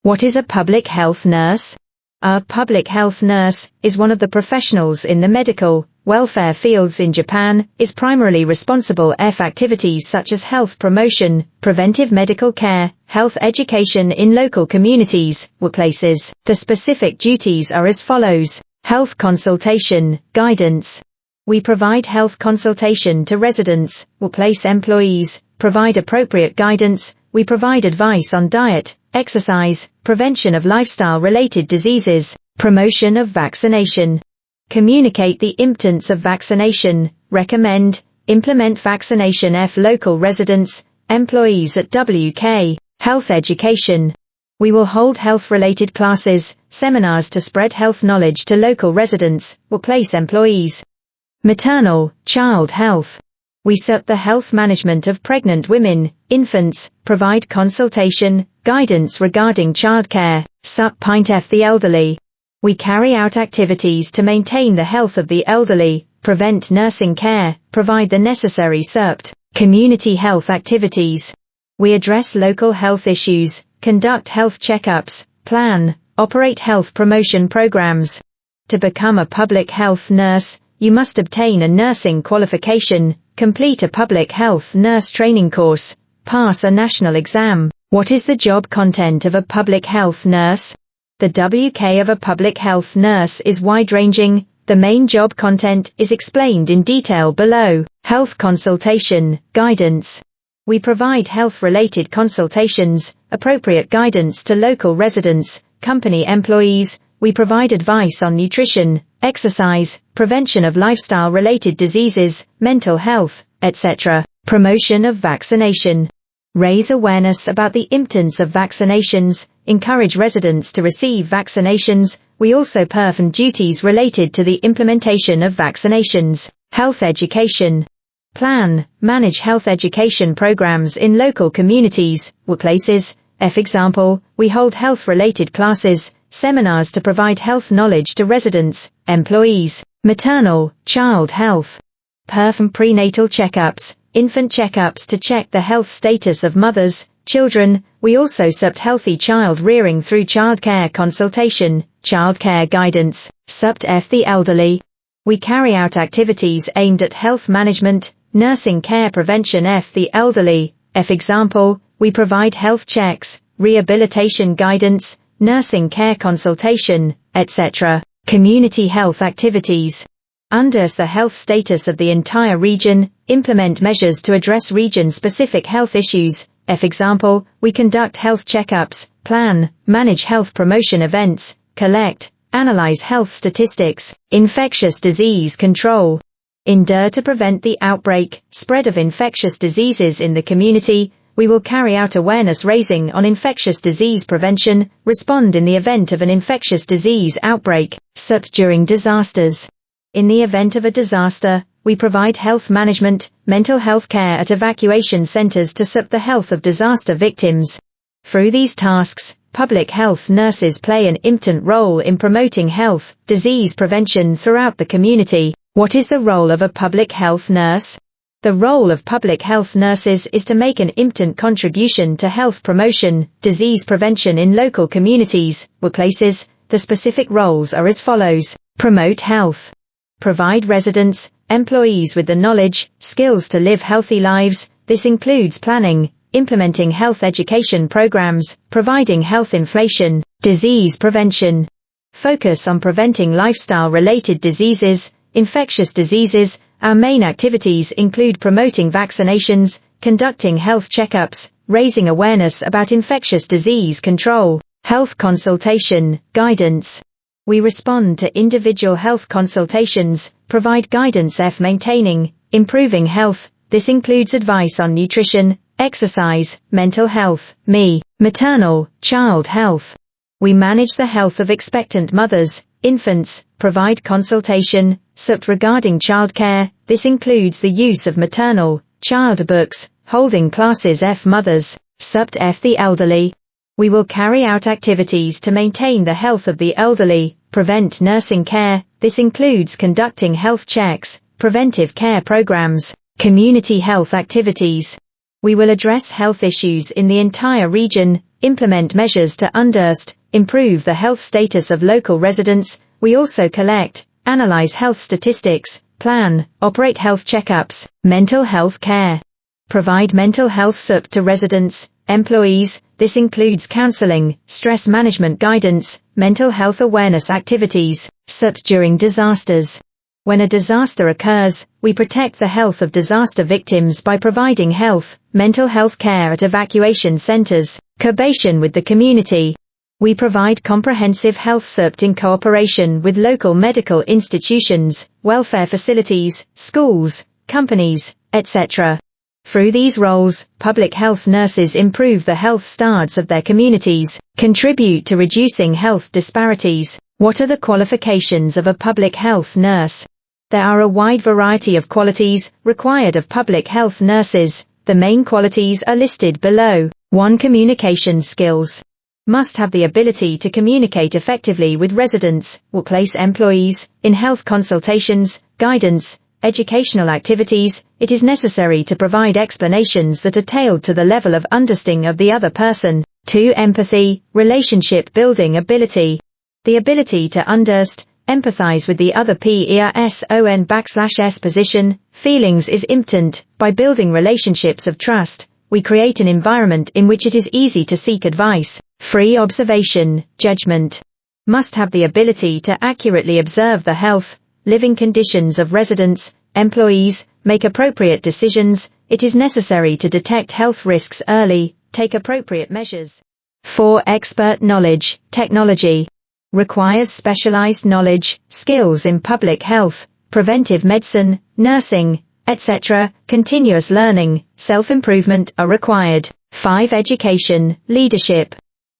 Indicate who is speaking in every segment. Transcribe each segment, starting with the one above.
Speaker 1: What is a public health nurse? A public health nurse is one of the professionals in the medical, welfare fields in Japan, is primarily responsible for activities such as health promotion, preventive medical care, health education in local communities, workplaces. The specific duties are as follows. Health consultation, guidance. We provide health consultation to residents, workplace employees, provide appropriate guidance. We provide advice on diet, exercise, prevention of lifestyle-related diseases, promotion of vaccination. Communicate the importance of vaccination, recommend, implement vaccination for local residents, employees at WK, health education. We will hold health-related classes, seminars to spread health knowledge to local residents, workplace employees. Maternal, child health. We support the health management of pregnant women, infants, provide consultation, guidance regarding childcare, support the elderly. We carry out activities to maintain the health of the elderly, prevent nursing care, provide the necessary support, community health activities. We address local health issues, conduct health checkups, plan, operate health promotion programs. To become a public health nurse, you must obtain a nursing qualification, complete a public health nurse training course, pass a national exam. What is the job content of a public health nurse? The WK of a public health nurse is wide-ranging. The main job content is explained in detail below. Health consultation, guidance. We provide health-related consultations, appropriate guidance to local residents, company employees. We provide advice on nutrition, exercise, prevention of lifestyle-related diseases, mental health, etc. Promotion of vaccination. Raise awareness about the importance of vaccinations, encourage residents to receive vaccinations. We also perform duties related to the implementation of vaccinations. Health education. Plan, manage health education programs in local communities, workplaces. For example, we hold health-related classes, seminars to provide health knowledge to residents, employees. Maternal, child health. Perform prenatal checkups, infant checkups to check the health status of mothers, children. We also support healthy child rearing through childcare consultation, childcare guidance, support the elderly. We carry out activities aimed at health management, nursing care prevention the elderly. For example, we provide health checks, rehabilitation guidance, nursing care consultation, etc. Community health activities. Understand the health status of the entire region, implement measures to address region-specific health issues. For example, we conduct health checkups, plan, manage health promotion events, collect, analyze health statistics, infectious disease control. In order to prevent the outbreak, spread of infectious diseases in the community, we will carry out awareness raising on infectious disease prevention, respond in the event of an infectious disease outbreak, support during disasters. In the event of a disaster, we provide health management, mental health care at evacuation centers to support the health of disaster victims. Through these tasks, public health nurses play an important role in promoting health, disease prevention throughout the community. What is the role of a public health nurse? The role of public health nurses is to make an important contribution to health promotion, disease prevention in local communities, workplaces. The specific roles are as follows. Promote health. Provide residents, employees with the knowledge, skills to live healthy lives. This includes planning, implementing health education programs, providing health information, disease prevention. Focus on preventing lifestyle-related diseases, infectious diseases. Our main activities include promoting vaccinations, conducting health checkups, raising awareness about infectious disease control, health consultation, guidance. We respond to individual health consultations, provide guidance for maintaining, improving health. This includes advice on nutrition, exercise, mental health, maternal, child health. We manage the health of expectant mothers, infants, provide consultation, support regarding childcare. This includes the use of maternal, child books, holding classes for mothers, support the elderly. We will carry out activities to maintain the health of the elderly, prevent nursing care. This includes conducting health checks, preventive care programs, community health activities. We will address health issues in the entire region, implement measures to underst, improve the health status of local residents. We also collect, analyze health statistics, plan, operate health checkups, mental health care. Provide mental health support to residents, employees. This includes counseling, stress management guidance, mental health awareness activities, support during disasters. When a disaster occurs, we protect the health of disaster victims by providing health, mental health care at evacuation centers, collaboration with the community. We provide comprehensive health support in cooperation with local medical institutions, welfare facilities, schools, companies, etc. Through these roles, public health nurses improve the health standards of their communities, contribute to reducing health disparities. What are the qualifications of a public health nurse? There are a wide variety of qualities required of public health nurses. The main qualities are listed below. 1. Communication skills. Must have the ability to communicate effectively with residents, workplace employees, in health consultations, guidance, educational activities. It is necessary to provide explanations that are tailored to the level of understanding of the other person. 2. Empathy, relationship building ability. The ability to understand, empathize with the other person/s position, feelings is important. By building relationships of trust, we create an environment in which it is easy to seek advice. 3. Observation, judgment. Must have the ability to accurately observe the health, living conditions of residents, employees, make appropriate decisions. It is necessary to detect health risks early, take appropriate measures. 4. Expert knowledge, technology. Requires specialized knowledge, skills in public health, preventive medicine, nursing, etc. Continuous learning, self-improvement are required. 5. Education, leadership.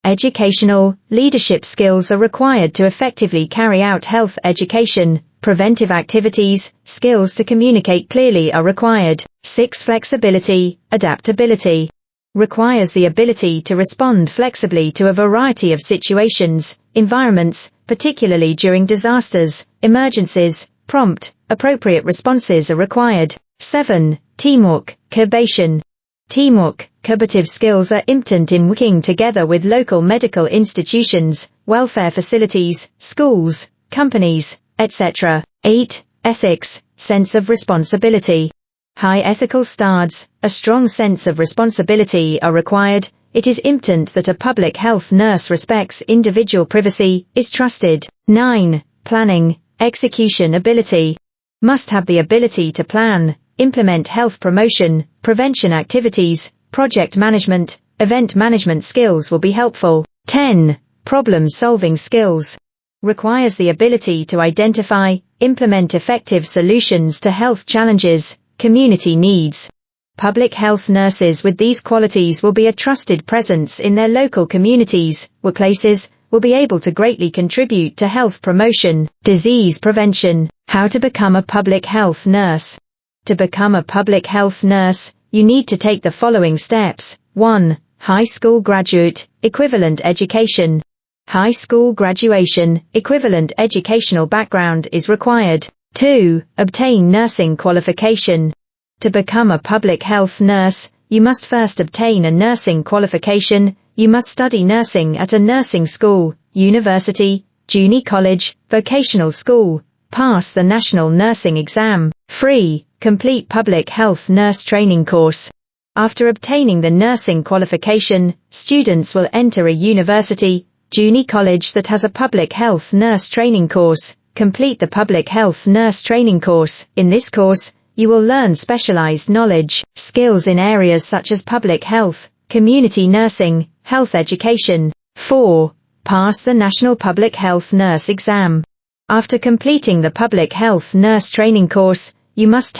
Speaker 1: Educational, leadership skills are required to effectively carry out health education. Preventive activities, skills to communicate clearly are required. 6. Flexibility, adaptability. Requires the ability to respond flexibly to a variety of situations, environments, particularly during disasters, emergencies. Prompt, appropriate responses are required. 7. Teamwork, collaboration. Teamwork, collaborative skills are important in working together with local medical institutions, welfare facilities, schools, companies, etc. 8. Ethics, sense of responsibility. High ethical standards, a strong sense of responsibility are required. It is important that a public health nurse respects individual privacy, is trusted. 9. Planning, execution ability. Must have the ability to plan, implement health promotion, prevention activities, project management, event management skills will be helpful. 10. Problem-solving skills. Requires the ability to identify, implement effective solutions to health challenges, community needs. Public health nurses with these qualities will be a trusted presence in their local communities, workplaces, will be able to greatly contribute to health promotion, disease prevention. How to become a public health nurse. To become a public health nurse, you need to take the following steps. 1. High school graduate, equivalent education. High school graduation, equivalent educational background is required. 2. Obtain nursing qualification. To become a public health nurse, you must first obtain a nursing qualification. You must study nursing at a nursing school, university, junior college, vocational school. Pass the national nursing exam. 3. Complete public health nurse training course. After obtaining the nursing qualification, students will enter a university, junior college that has a public health nurse training course. Complete the public health nurse training course. In this course, you will learn specialized knowledge, skills in areas such as public health, community nursing, health education. 4. Pass the National Public Health Nurse exam. After completing the public health nurse training course, you must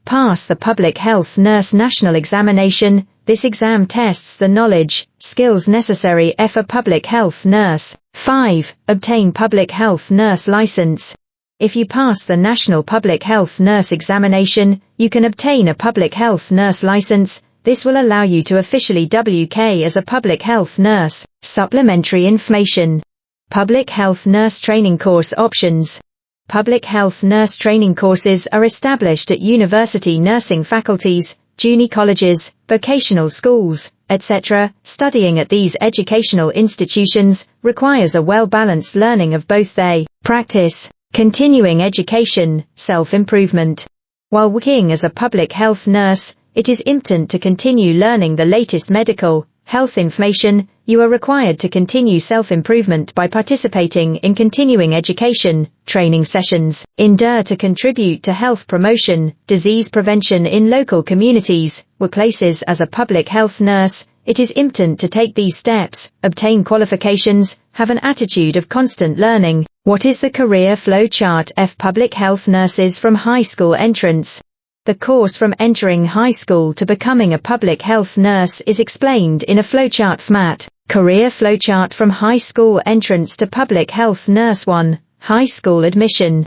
Speaker 1: pass the Public Health Nurse National Examination. This exam tests the knowledge, skills necessary for public health nurse. 5. Obtain public health nurse license. If you pass the National Public Health Nurse Examination, you can obtain a public health nurse license. This will allow you to officially WK as a public health nurse. Supplementary information. Public health nurse training course options. Public health nurse training courses are established at university nursing faculties, junior colleges, vocational schools, etc. Studying at these educational institutions requires a well-balanced learning of both they practice, continuing education, self-improvement. While working as a public health nurse, it is important to continue learning the latest medical, health information. You are required to continue self-improvement by participating in continuing education, training sessions, to contribute to health promotion, disease prevention in local communities, workplaces. As a public health nurse, it is important to take these steps, obtain qualifications, have an attitude of constant learning. What is the career flow chart of public health nurses from high school entrance? The course from entering high school to becoming a public health nurse is explained in a flowchart format. Career flowchart from high school entrance to public health nurse. 1. High school admission.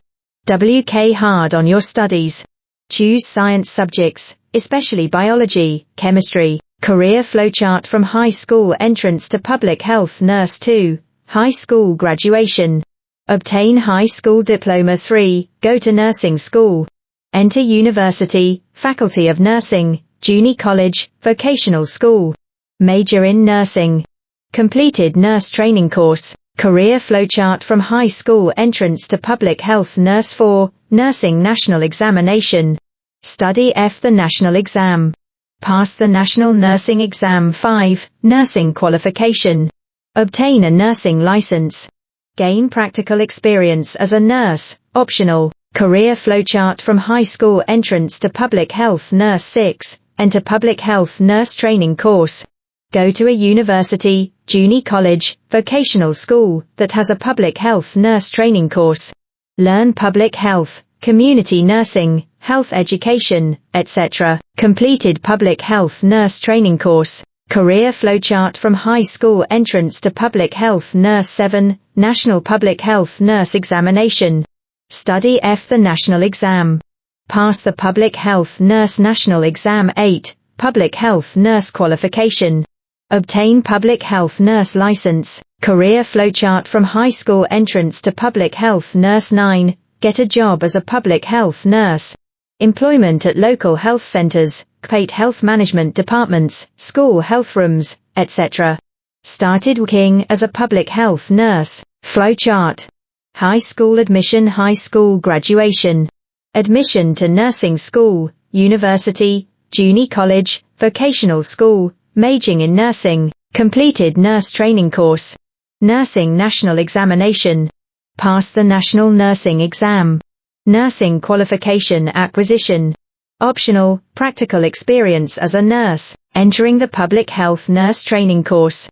Speaker 1: Work hard on your studies. Choose science subjects, especially biology, chemistry. Career flowchart from high school entrance to public health nurse. 2. High school graduation. Obtain high school diploma. 3. Go to nursing school. Enter university, faculty of nursing, junior college, vocational school. Major in nursing. Completed nurse training course. Career flowchart from high school entrance to public health nurse. 4. Nursing national examination. Study the national exam. Pass the national nursing exam. 5. Nursing qualification. Obtain a nursing license. Gain practical experience as a nurse, optional. Career flowchart from high school entrance to public health nurse. 6. Enter public health nurse training course. Go to a university, junior college, vocational school that has a public health nurse training course. Learn public health, community nursing, health education, etc. Completed public health nurse training course. Career flowchart from high school entrance to public health nurse. 7. National public health nurse examination. Study the national exam. Pass the public health nurse national exam. 8. Public health nurse qualification. Obtain public health nurse license. Career flowchart from high school entrance to public health nurse. 9. Get a job as a public health nurse. Employment at local health centers, state health management departments, school health rooms, etc. Started working as a public health nurse. Flowchart. High school admission, high school graduation. Admission to nursing school, university, junior college, vocational school, majoring in nursing, completed nurse training course. Nursing national examination. Pass the national nursing exam. Nursing qualification acquisition. Optional, practical experience as a nurse, entering the public health nurse training course.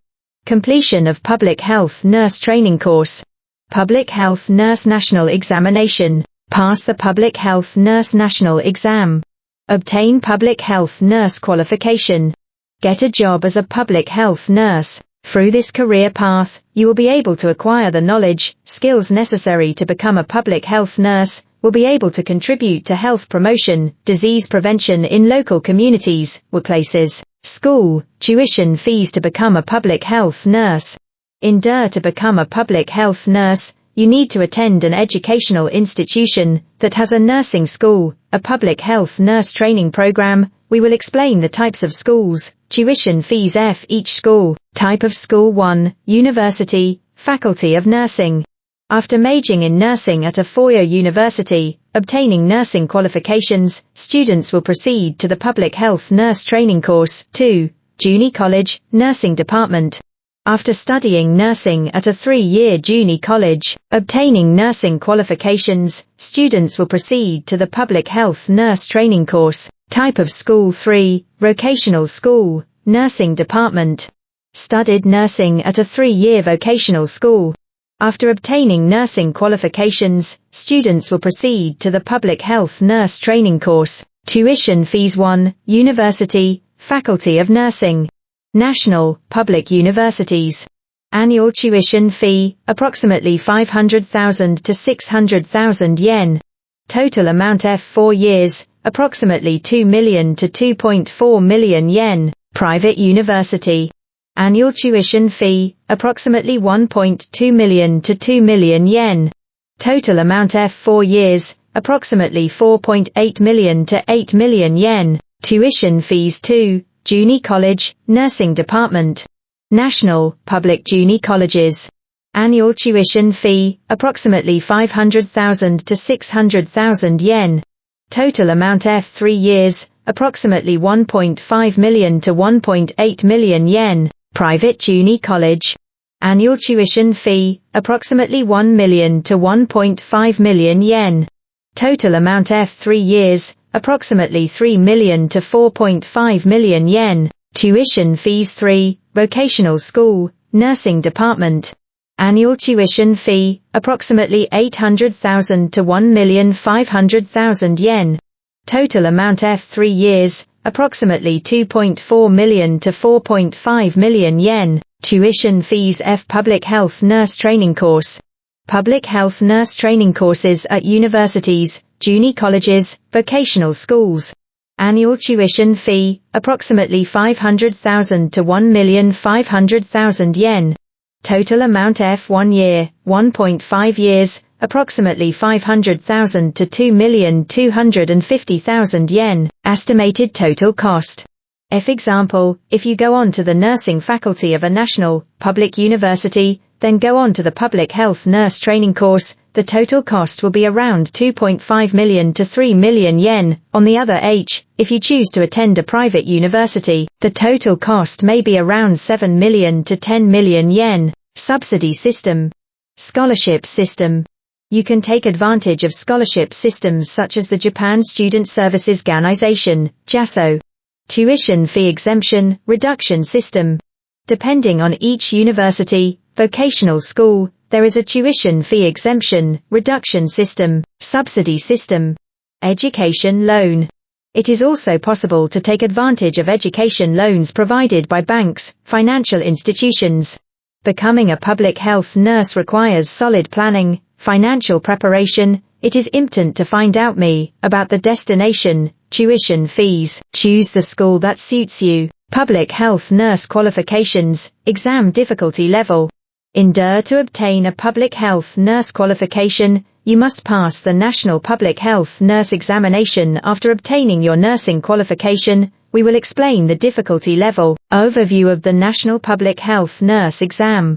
Speaker 1: Completion of public health nurse training course. Public health nurse national examination. Pass the public health nurse national exam. Obtain public health nurse qualification. Get a job as a public health nurse. Through this career path, you will be able to acquire the knowledge, skills necessary to become a public health nurse, will be able to contribute to health promotion, disease prevention in local communities, workplaces, school, tuition fees to become a public health nurse. To become a public health nurse, you need to attend an educational institution that has a nursing school, a public health nurse training program. We will explain the types of schools, tuition fees of each school. Type of school. 1. University, faculty of nursing. After majoring in nursing at a four-year university, obtaining nursing qualifications, students will proceed to the public health nurse training course. 2. Junior college, nursing department. After studying nursing at a 3-year junior college, obtaining nursing qualifications, students will proceed to the public health nurse training course. Type of school. 3. Vocational school, nursing department. Studied nursing at a 3-year vocational school. After obtaining nursing qualifications, students will proceed to the public health nurse training course. Tuition fees. 1. University, faculty of nursing. National, public universities. Annual tuition fee, approximately 500,000 to 600,000 yen. Total amount of 4 years, approximately 2 million to 2.4 million yen. Private university. Annual tuition fee, approximately 1.2 million to 2 million yen. Total amount of 4 years, approximately 4.8 million to 8 million yen. Tuition fees 2, Junior College, Nursing Department. National, Public Junior Colleges. Annual tuition fee, approximately 500,000 to 600,000 yen. Total amount F 3 years, approximately 1.5 million to 1.8 million yen. Private Junior College. Annual tuition fee, approximately 1 million to 1.5 million yen. Total amount F 3 years, approximately 3 million to 4.5 million yen. Tuition fees 3, Vocational School, Nursing Department. Annual tuition fee, approximately 800,000 to 1,500,000 yen. Total amount F 3 years, approximately 2.4 million to 4.5 million yen. Tuition fees F Public Health Nurse Training Course. Public Health Nurse Training Courses at universities, junior colleges, vocational schools. Annual tuition fee, approximately 500,000 to 1,500,000 yen. Total amount F 1 year, 1.5 years, approximately 500,000 to 2,250,000 yen. Estimated total cost. F example, if you go on to the nursing faculty of a national, public university, then go on to the public health nurse training course, the total cost will be around 2.5 million to 3 million yen. On the other H, if you choose to attend a private university, the total cost may be around 7 million to 10 million yen. Subsidy system. Scholarship system. You can take advantage of scholarship systems such as the Japan Student Services Organization, JASO. Tuition fee exemption, reduction system. Depending on each university, vocational school, there is a tuition fee exemption, reduction system, subsidy system. Education loan. It is also possible to take advantage of education loans provided by banks, financial institutions. Becoming a public health nurse requires solid planning, financial preparation. It is important to find out about the destination, tuition fees. Choose the school that suits you. Public health nurse qualifications, exam difficulty level. In order to obtain a public health nurse qualification, you must pass the National Public Health Nurse Examination. After obtaining your nursing qualification, we will explain the difficulty level. Overview of the National Public Health Nurse Exam.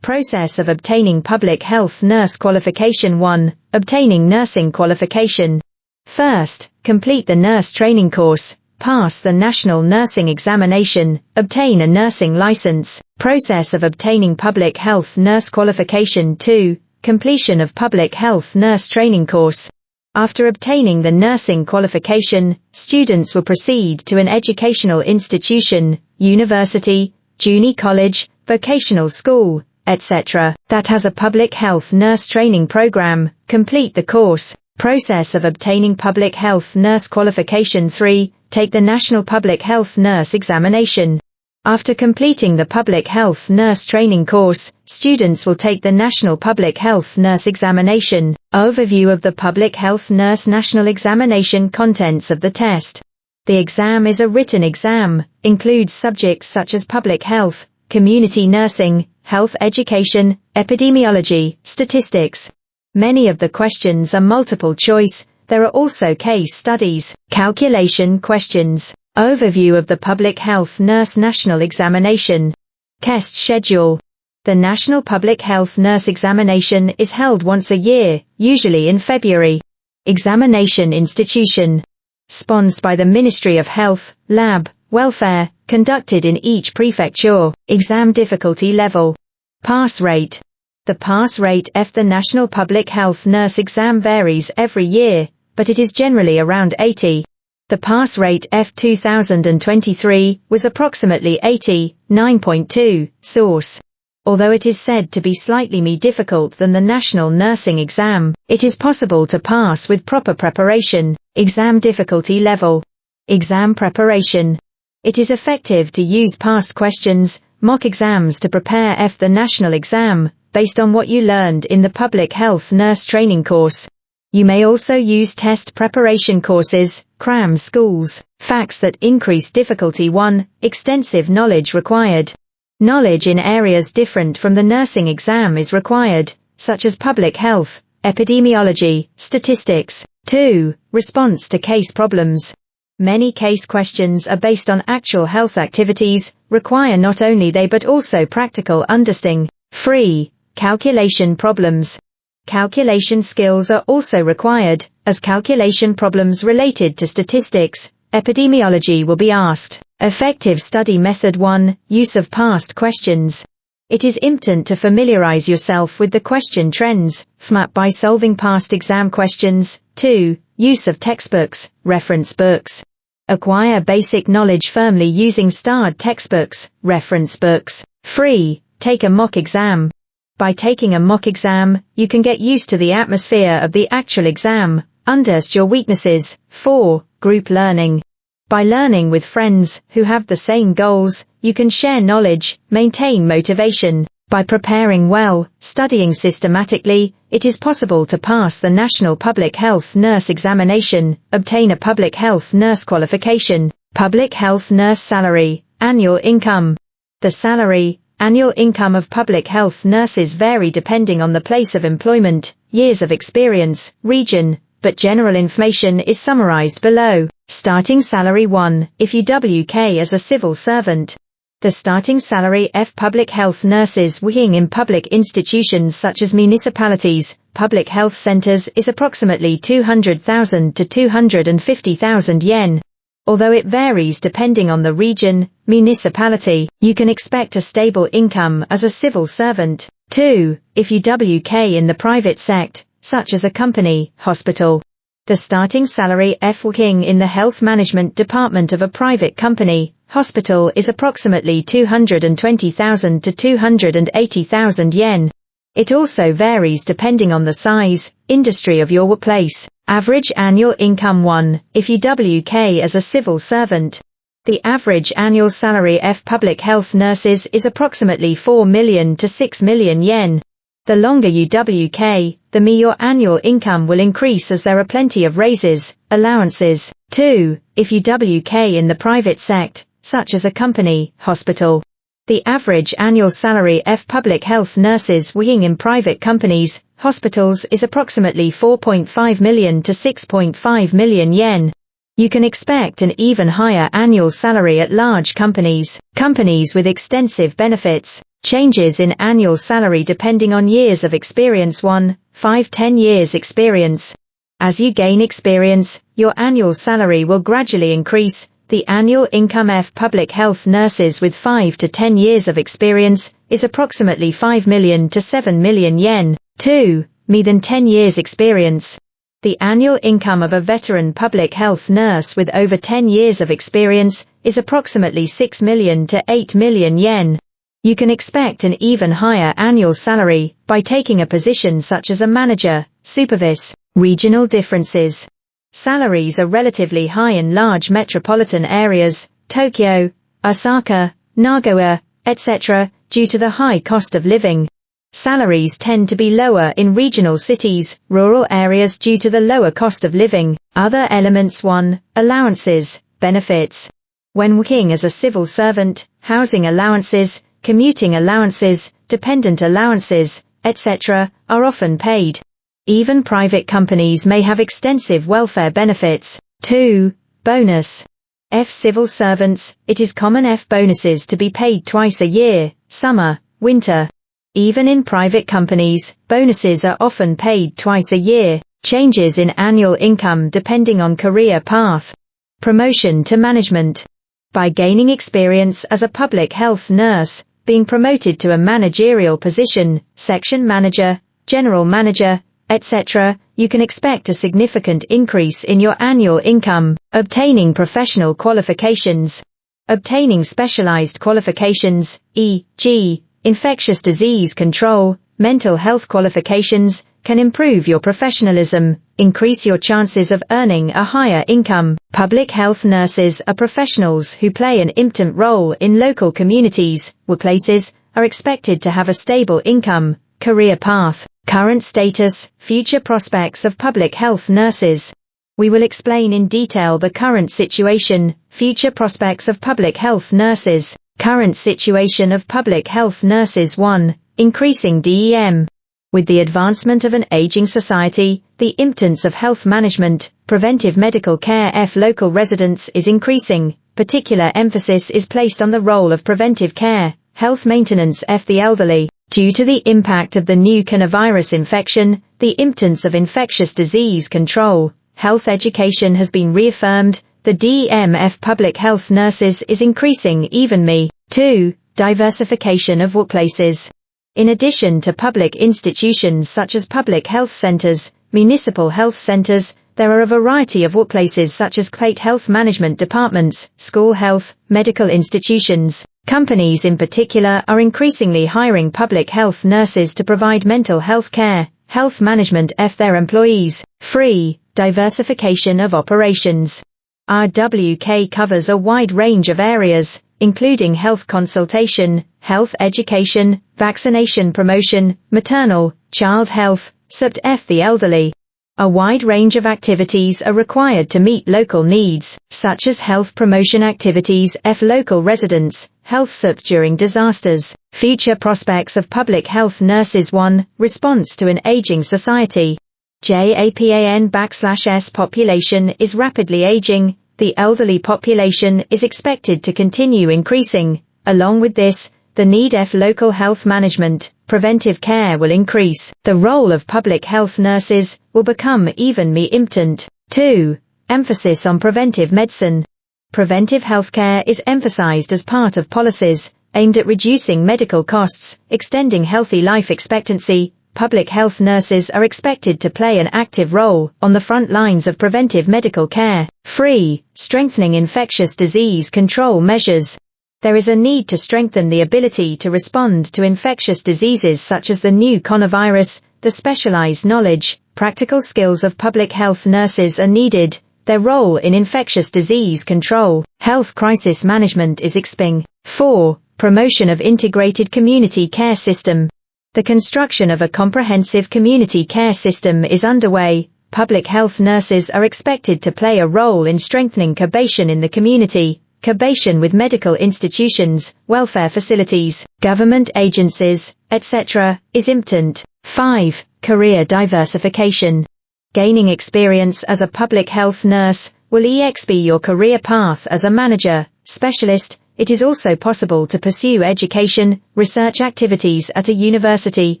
Speaker 1: Process of obtaining public health nurse qualification. 1. Obtaining nursing qualification. First, complete the nurse training course, pass the National Nursing Examination, obtain a nursing license. Process of obtaining public health nurse qualification. 2. Completion of public health nurse training course. After obtaining the nursing qualification, students will proceed to an educational institution, university, junior college, vocational school, etc., that has a public health nurse training program. Complete the course. Process of obtaining public health nurse qualification. 3. Take the National Public Health Nurse Examination. After completing the public health nurse training course, students will take the National Public Health Nurse Examination. Overview of the Public Health Nurse National Examination. Contents of the test. The exam is a written exam, includes subjects such as public health, community nursing, health education, epidemiology, statistics. Many of the questions are multiple choice. There are also case studies, calculation questions. Overview of the Public Health Nurse National Examination. Test schedule. The National Public Health Nurse Examination is held once a year, usually in February. Examination institution. Sponsored by the Ministry of Health, Lab, Welfare, conducted in each prefecture. Exam difficulty level. Pass rate. The pass rate of the National Public Health Nurse Exam varies every year, but it is generally around 80. The pass rate F 2023 was approximately 89.2. Source. Although it is said to be slightly more difficult than the national nursing exam, it is possible to pass with proper preparation. Exam difficulty level. Exam preparation. It is effective to use past questions, mock exams to prepare for the national exam, based on what you learned in the public health nurse training course. You may also use test preparation courses, cram schools, facts that increase difficulty. 1. Extensive knowledge required. Knowledge in areas different from the nursing exam is required, such as public health, epidemiology, statistics. 2. Response to case problems. Many case questions are based on actual health activities, require not only they but also practical understanding. 3. Calculation problems. Calculation skills are also required, as calculation problems related to statistics, epidemiology will be asked. Effective study method 1. Use of past questions. It is important to familiarize yourself with the question trends, FMAP by solving past exam questions. 2. Use of textbooks, reference books. Acquire basic knowledge firmly using starred textbooks, reference books. 3. Take a mock exam. By taking a mock exam, you can get used to the atmosphere of the actual exam, understand your weaknesses. 4. Group learning. By learning with friends who have the same goals, you can share knowledge, maintain motivation. By preparing well, studying systematically, it is possible to pass the National Public Health Nurse Examination, obtain a Public Health Nurse qualification. Public Health Nurse salary, annual income. The salary, annual income of public health nurses vary depending on the place of employment, years of experience, region, but general information is summarized below. Starting salary 1, if you WK as a civil servant. The starting salary of public health nurses working in public institutions such as municipalities, public health centers is approximately 200,000 to 250,000 yen. Although it varies depending on the region, municipality, you can expect a stable income as a civil servant. 2. If you WK in the private sector, such as a company, hospital. The starting salary of working in the health management department of a private company, hospital is approximately 220,000 to 280,000 yen. It also varies depending on the size, industry of your workplace. Average annual income 1, if you WK as a civil servant. The average annual salary of public health nurses is approximately 4 million to 6 million yen. The longer you WK, the more your annual income will increase as there are plenty of raises, allowances. 2. If you WK in the private sector, such as a company, hospital. The average annual salary of public health nurses working in private companies, hospitals is approximately 4.5 million to 6.5 million yen. You can expect an even higher annual salary at large companies, companies with extensive benefits. Changes in annual salary depending on years of experience. 1, 5-10 years experience. As you gain experience, your annual salary will gradually increase. The annual income of public health nurses with 5 to 10 years of experience is approximately 5 million to 7 million yen. 2, more than 10 years experience. The annual income of a veteran public health nurse with over 10 years of experience is approximately 6 million to 8 million yen. You can expect an even higher annual salary by taking a position such as a manager, supervisor. Regional differences. Salaries are relatively high in large metropolitan areas, Tokyo, Osaka, Nagawa, etc., due to the high cost of living. Salaries tend to be lower in regional cities, rural areas due to the lower cost of living. Other elements. 1. Allowances, benefits. When working as a civil servant, housing allowances, commuting allowances, dependent allowances, etc., are often paid. Even private companies may have extensive welfare benefits. 2. Bonus. F civil servants, it is common F bonuses to be paid twice a year, summer, winter. Even in private companies, bonuses are often paid twice a year. Changes in annual income depending on career path. Promotion to management. By gaining experience as a public health nurse, being promoted to a managerial position, section manager, general manager, etc., you can expect a significant increase in your annual income. Obtaining professional qualifications. Obtaining specialized qualifications, e.g., infectious disease control, mental health qualifications, can improve your professionalism, increase your chances of earning a higher income. Public health nurses are professionals who play an important role in local communities, workplaces, are expected to have a stable income, career path, current status, future prospects of public health nurses. We will explain in detail the current situation, future prospects of public health nurses. Current situation of public health nurses. 1. Increasing DEM. With the advancement of an aging society, the importance of health management, preventive medical care for local residents is increasing. Particular emphasis is placed on the role of preventive care, health maintenance for the elderly. Due to the impact of the new coronavirus infection, the importance of infectious disease control, health education has been reaffirmed. The DMF public health nurses is increasing evenly. 2. Diversification of workplaces. In addition to public institutions such as public health centers, municipal health centers, there are a variety of workplaces such as state health management departments, school health, medical institutions. Companies in particular are increasingly hiring public health nurses to provide mental health care, health management for their employees. 3. Diversification of operations. RWK covers a wide range of areas, including health consultation, health education, vaccination promotion, maternal, child health, support the elderly. A wide range of activities are required to meet local needs, such as health promotion activities for local residents, health support during disasters. Future prospects of public health nurses. 1. Response to an aging society. Japan/S population is rapidly aging. The elderly population is expected to continue increasing. Along with this, the need for local health management, preventive care will increase. The role of public health nurses will become even more important. 2. Emphasis on preventive medicine. Preventive healthcare is emphasized as part of policies aimed at reducing medical costs, extending healthy life expectancy. Public health nurses are expected to play an active role on the front lines of preventive medical care. 3. Strengthening infectious disease control measures. There is a need to strengthen the ability to respond to infectious diseases such as the new coronavirus. The specialized knowledge, practical skills of public health nurses are needed. Their role in infectious disease control, health crisis management is expanding. 4. Promotion of integrated community care system. The construction of a comprehensive community care system is underway. Public health nurses are expected to play a role in strengthening collaboration in the community, collaboration with medical institutions, welfare facilities, government agencies, etc., is important. 5. Career diversification. Gaining experience as a public health nurse will expand your career path as a manager, specialist. It is also possible to pursue education, research activities at a university,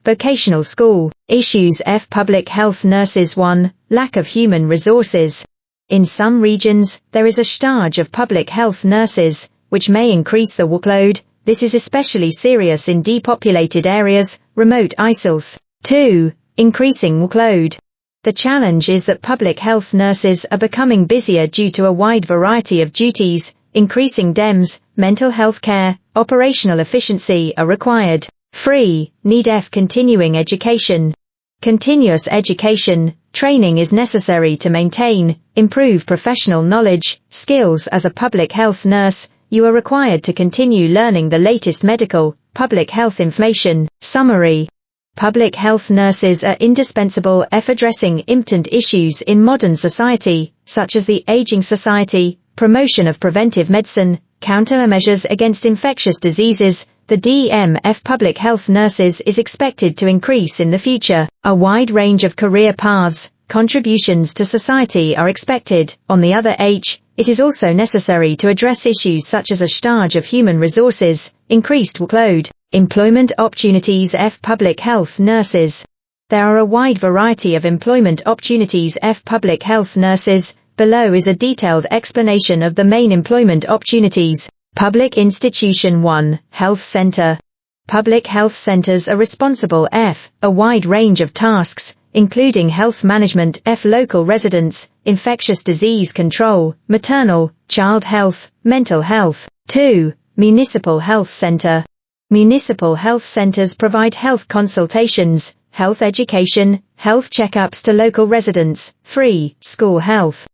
Speaker 1: vocational school. Issues of public health nurses. 1. Lack of human resources. In some regions, there is a shortage of public health nurses, which may increase the workload. This is especially serious in depopulated areas, remote isles. 2. Increasing workload. The challenge is that public health nurses are becoming busier due to a wide variety of duties. Increasing DEMS, mental health care, operational efficiency are required. 3. Need of continuing education. Continuous education, training is necessary to maintain, improve professional knowledge, skills. As a public health nurse, you are required to continue learning the latest medical, public health information. Summary. Public health nurses are indispensable for addressing important issues in modern society, such as the aging society, promotion of preventive medicine, countermeasures against infectious diseases. The DMF public health nurses is expected to increase in the future. A wide range of career paths, contributions to society are expected. On the other hand, it is also necessary to address issues such as a shortage of human resources, increased workload, employment opportunities for public health nurses. There are a wide variety of employment opportunities for public health nurses. Below is a detailed explanation of the main employment opportunities. Public institution. 1. Health center. Public health centers are responsible for a wide range of tasks, including health management for local residents, infectious disease control, maternal, child health, mental health. 2. Municipal health center. Municipal health centers provide health consultations, health education, health checkups to local residents. 3. School health.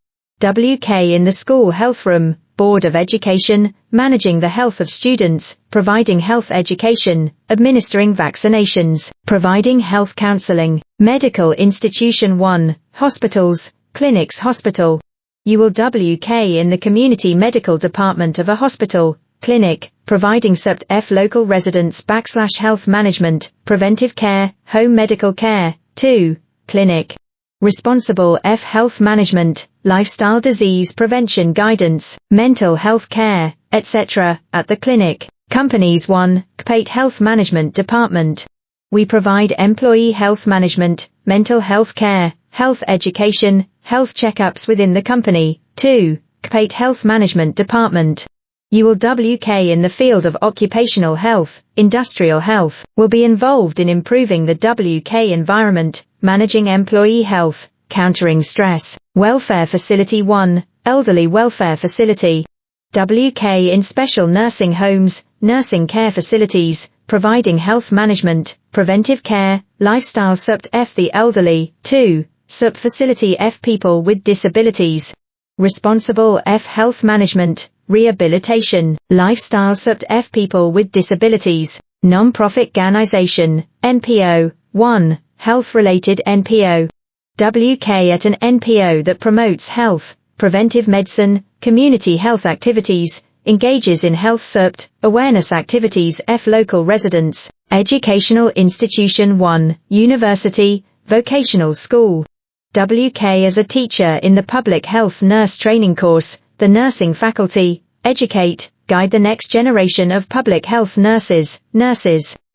Speaker 1: WK in the school health room, Board of Education, managing the health of students, providing health education, administering vaccinations, providing health counseling. Medical institution. 1. Hospitals, clinics. Hospital. You will WK in the community medical department of a hospital, clinic, providing F local residents / health management, preventive care, home medical care. 2. Clinic. Responsible F health management, lifestyle disease prevention guidance, mental health care, etc. at the clinic. Companies 1. CPATE Health Management Department. We provide employee health management, mental health care, health education, health checkups within the company. 2. CPATE Health Management Department. You will WK in the field of occupational health, industrial health, will be involved in improving the WK environment, managing employee health, countering stress. Welfare Facility 1, Elderly Welfare Facility. WK in special nursing homes, nursing care facilities, providing health management, preventive care, lifestyle F the elderly. 2. SUP Facility F people with disabilities. Responsible F health management, rehabilitation, lifestyle F people with disabilities. Non-profit organization, NPO. 1. Health-related NPO. WK at an NPO that promotes health, preventive medicine, community health activities, engages in health awareness activities F local residents. Educational institution 1. University, vocational school. WK as a teacher in the public health nurse training course, the nursing faculty, educate, guide the next generation of public health nurses.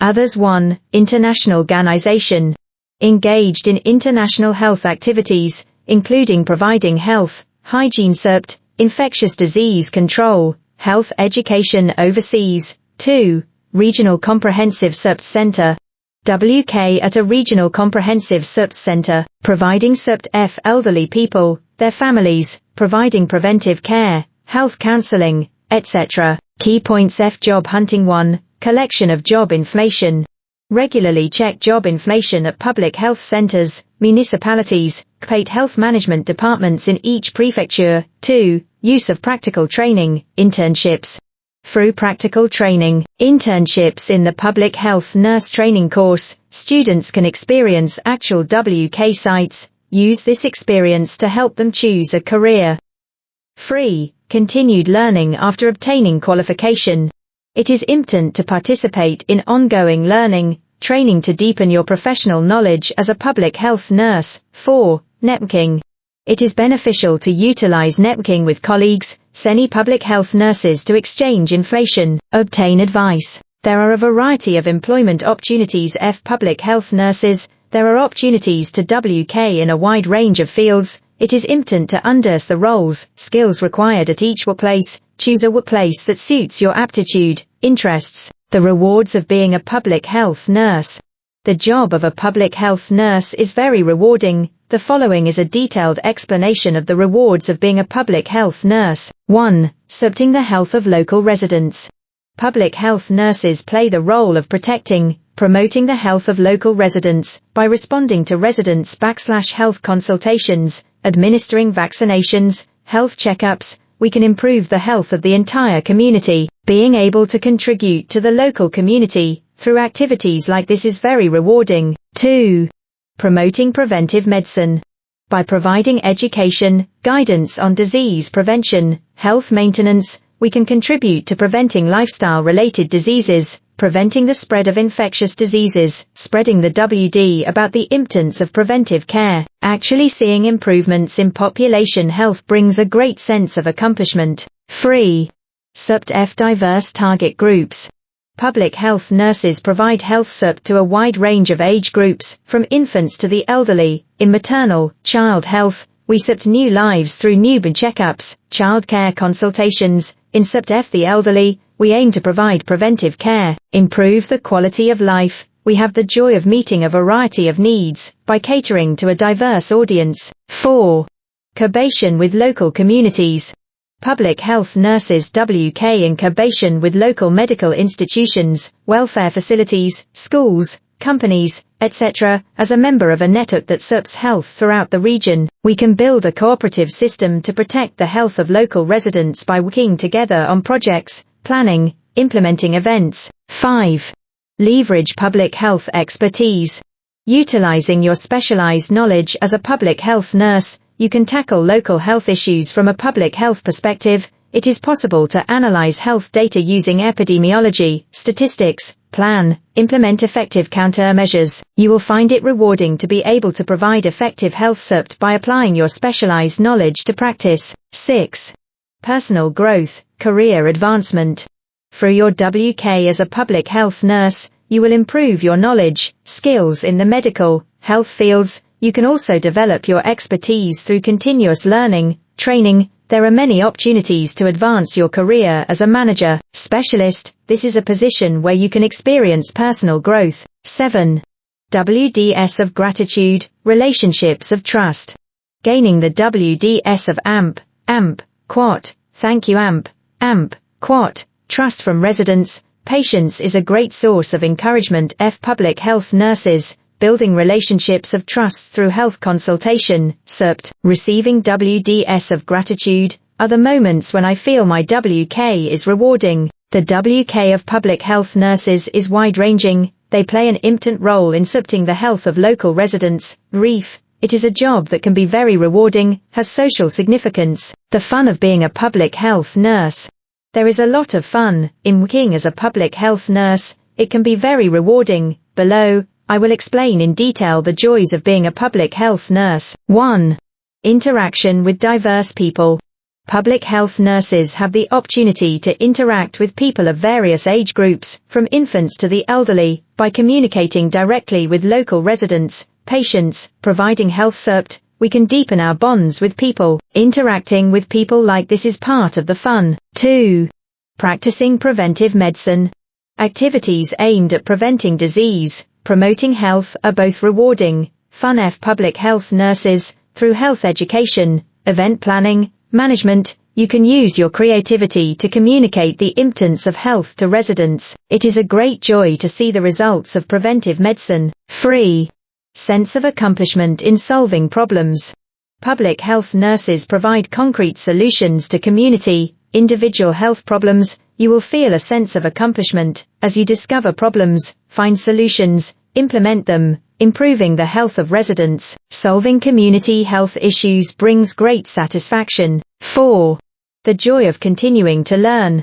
Speaker 1: Others 1. International organization. Engaged in international health activities, including providing health, hygiene infectious disease control, health education overseas. 2. Regional Comprehensive Center. WK at a regional comprehensive center, providing F elderly people, their families, providing preventive care, health counseling, etc. Key points F job hunting 1. Collection of job information. Regularly check job information at public health centers, municipalities, CPATE health management departments in each prefecture. 2. Use of practical training, internships. Through practical training, internships in the public health nurse training course, students can experience actual WK sites, use this experience to help them choose a career. 3. Continued learning after obtaining qualification. It is important to participate in ongoing learning, training to deepen your professional knowledge as a public health nurse. 4. Networking. It is beneficial to utilize networking with colleagues, SENI public health nurses to exchange information, obtain advice. There are a variety of employment opportunities F public health nurses. There are opportunities to WK in a wide range of fields. It is important to understand the roles, skills required at each workplace. Choose a workplace that suits your aptitude, interests. The rewards of being a public health nurse. The job of a public health nurse is very rewarding. The following is a detailed explanation of the rewards of being a public health nurse. 1. Supporting the health of local residents. Public health nurses play the role of protecting, promoting the health of local residents by responding to residents / health consultations, administering vaccinations, health checkups. We can improve the health of the entire community. Being able to contribute to the local community through activities like this is very rewarding. 2. Promoting preventive medicine. By providing education, guidance on disease prevention, health maintenance, we can contribute to preventing lifestyle-related diseases, preventing the spread of infectious diseases, spreading the WD about the importance of preventive care. Actually seeing improvements in population health brings a great sense of accomplishment. 3. F diverse target groups. Public health nurses provide health to a wide range of age groups, from infants to the elderly. In maternal, child health, we new lives through newborn checkups, childcare consultations. In F the elderly, we aim to provide preventive care, improve the quality of life. We have the joy of meeting a variety of needs by catering to a diverse audience. 4. Collaboration with local communities. Public health nurses WK in collaboration with local medical institutions, welfare facilities, schools, companies, etc. As a member of a network that supports health throughout the region, we can build a cooperative system to protect the health of local residents by working together on projects, planning, implementing events. 5. Leverage public health expertise. Utilizing your specialized knowledge as a public health nurse, you can tackle local health issues from a public health perspective, it is possible to analyze health data using epidemiology, statistics, plan, implement effective countermeasures. You will find it rewarding to be able to provide effective health support by applying your specialized knowledge to practice. 6. Personal growth, career advancement. Through your WK as a public health nurse, you will improve your knowledge, skills in the medical, health fields. You can also develop your expertise through continuous learning, training. There are many opportunities to advance your career as a manager, specialist. This is a position where you can experience personal growth. 7. WDS of gratitude, relationships of trust. Gaining the WDS of AMP, quat, thank you AMP, quat, trust from residents, patients is a great source of encouragement. Public health nurses, building relationships of trust through health consultation, CERPT, receiving WDS of gratitude, are the moments when I feel my WK is rewarding. The WK of public health nurses is wide-ranging. They play an important role in supporting the health of local residents. Brief. It is a job that can be very rewarding, has social significance. The fun of being a public health nurse. There is a lot of fun in working as a public health nurse. It can be very rewarding. Below, I will explain in detail the joys of being a public health nurse. 1. Interaction with diverse people. Public health nurses have the opportunity to interact with people of various age groups, from infants to the elderly, by communicating directly with local residents, patients, providing health support. We can deepen our bonds with people. Interacting with people like this is part of the fun. 2. Practicing preventive medicine. Activities aimed at preventing disease, promoting health are both rewarding, fun. Public health nurses, through health education, event planning, management, you can use your creativity to communicate the importance of health to residents. It is a great joy to see the results of preventive medicine. 3. Sense of accomplishment in solving problems. Public health nurses provide concrete solutions to community, individual health problems. You will feel a sense of accomplishment as you discover problems, find solutions, implement them, improving the health of residents. Solving community health issues brings great satisfaction. 4. The joy of continuing to learn.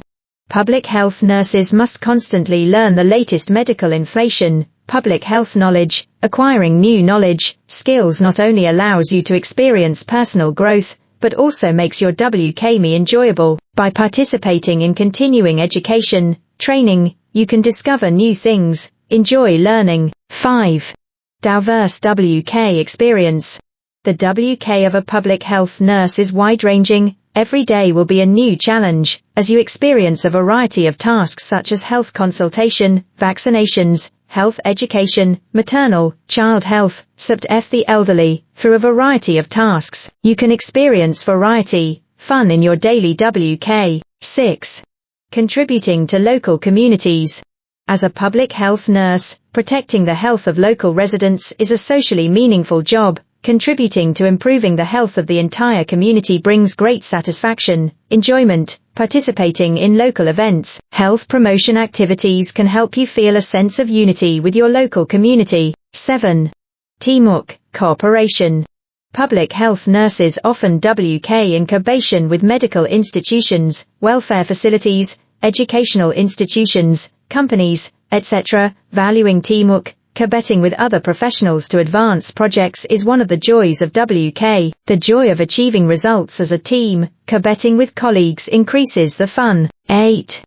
Speaker 1: Public health nurses must constantly learn the latest medical information, public health knowledge. Acquiring new knowledge, skills not only allows you to experience personal growth, but also makes your WKME enjoyable. By participating in continuing education, training, you can discover new things, enjoy learning. 5. Diverse WK experience. The WK of a public health nurse is wide-ranging. Every day will be a new challenge, as you experience a variety of tasks such as health consultation, vaccinations, health education, maternal, child health, support the elderly. Through a variety of tasks, you can experience variety, fun in your daily WK. 6. Contributing to local communities. As a public health nurse, protecting the health of local residents is a socially meaningful job. Contributing to improving the health of the entire community brings great satisfaction, enjoyment. Participating in local events, health promotion activities can help you feel a sense of unity with your local community. 7. Teamwork, cooperation. Public health nurses often WK incubation with medical institutions, welfare facilities, educational institutions, companies, etc. Valuing teamwork, collaborating with other professionals to advance projects is one of the joys of WK. The joy of achieving results as a team, collaborating with colleagues increases the fun. 8.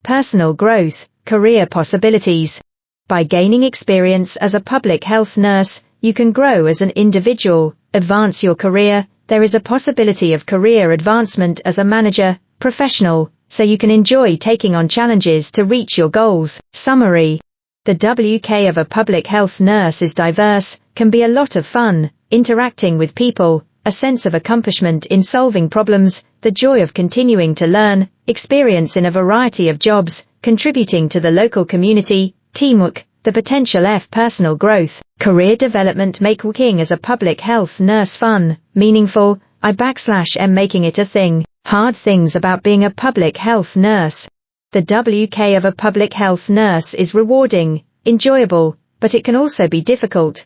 Speaker 1: Personal growth, career possibilities. By gaining experience as a public health nurse, you can grow as an individual, advance your career. There is a possibility of career advancement as a manager, professional, so you can enjoy taking on challenges to reach your goals. Summary. The WK of a public health nurse is diverse, can be a lot of fun, interacting with people, a sense of accomplishment in solving problems, the joy of continuing to learn, experience in a variety of jobs, contributing to the local community, teamwork, the potential personal growth, career development. Make working as a public health nurse fun, meaningful. I'm making it a thing. Hard things about being a public health nurse. The WK of a public health nurse is rewarding, enjoyable, but it can also be difficult.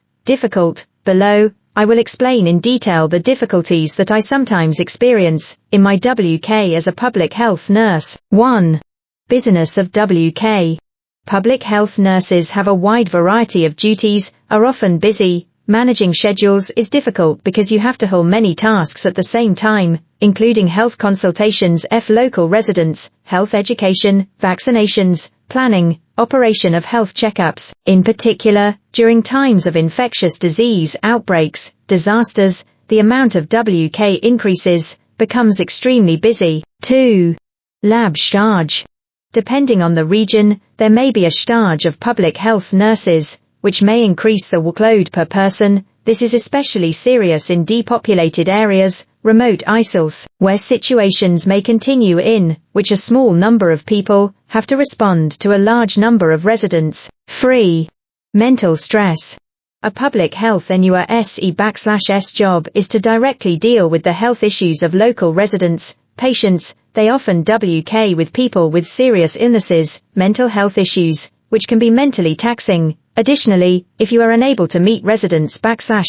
Speaker 1: Below, I will explain in detail the difficulties that I sometimes experience in my WK as a public health nurse. 1. Business of WK. Public health nurses have a wide variety of duties, are often busy. Managing schedules is difficult because you have to hold many tasks at the same time, including health consultations, local residents, health education, vaccinations, planning, operation of health checkups. In particular, during times of infectious disease outbreaks, disasters, the amount of WK increases, becomes extremely busy. 2. Lab charge. Depending on the region, there may be a shortage of public health nurses, which may increase the workload per person. This is especially serious in depopulated areas, remote isles, where situations may continue in which a small number of people have to respond to a large number of residents. 3. Mental stress. A public health NURSE/S job is to directly deal with the health issues of local residents, patients. They often WK with people with serious illnesses, mental health issues, which can be mentally taxing. Additionally, if you are unable to meet residents'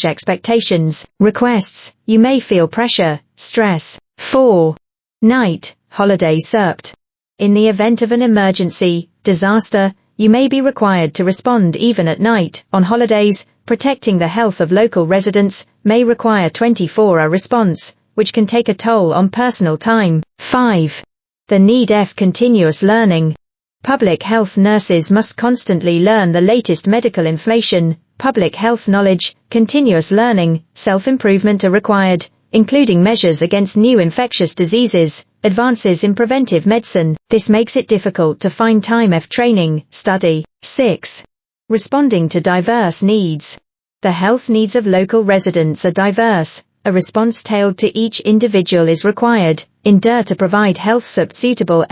Speaker 1: expectations, requests, you may feel pressure, stress. 4. Night, holiday SERPT. In the event of an emergency, disaster, you may be required to respond even at night. On holidays, protecting the health of local residents may require 24-hour response, which can take a toll on personal time. 5. The need of continuous learning. Public health nurses must constantly learn the latest medical information, public health knowledge, continuous learning, self-improvement are required, including measures against new infectious diseases, advances in preventive medicine. This makes it difficult to find time for training, study. 6. Responding to diverse needs. The health needs of local residents are diverse. A response tailored to each individual is required, in order to provide health suitable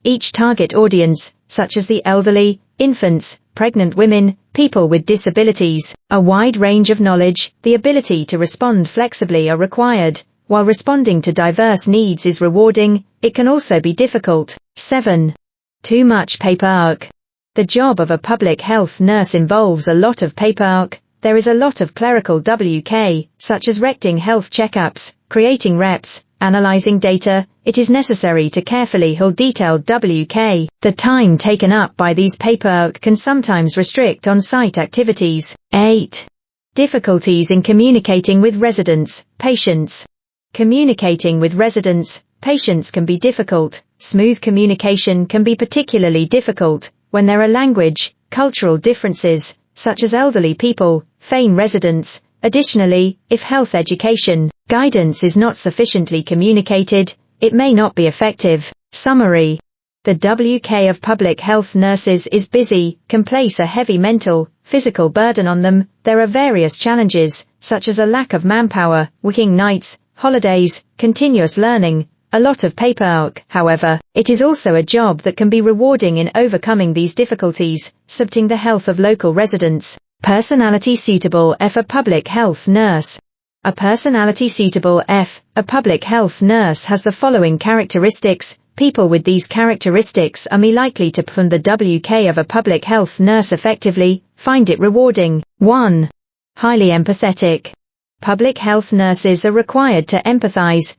Speaker 1: each target audience, such as the elderly, infants, pregnant women, people with disabilities. A wide range of knowledge, the ability to respond flexibly are required. While responding to diverse needs is rewarding, it can also be difficult. 7. Too much paperwork. The job of a public health nurse involves a lot of paperwork. There is a lot of clerical WK, such as recting health checkups, creating reps, analyzing data. It is necessary to carefully hold detailed WK. The time taken up by these paperwork can sometimes restrict on-site activities. 8. Difficulties in communicating with residents, patients. Communicating with residents, patients can be difficult. Smooth communication can be particularly difficult when there are language, cultural differences, such as elderly people, feign residents. Additionally, if health education, guidance is not sufficiently communicated, it may not be effective. Summary. The WK of public health nurses is busy, can place a heavy mental, physical burden on them. There are various challenges, such as a lack of manpower, working nights, holidays, continuous learning, a lot of paperwork. However, it is also a job that can be rewarding in overcoming these difficulties, supporting the health of local residents. Personality suitable for a public health nurse. A personality suitable a public health nurse has the following characteristics. People with these characteristics are more likely to perform the WK of a public health nurse effectively, find it rewarding. 1. Highly empathetic. Public health nurses are required to empathize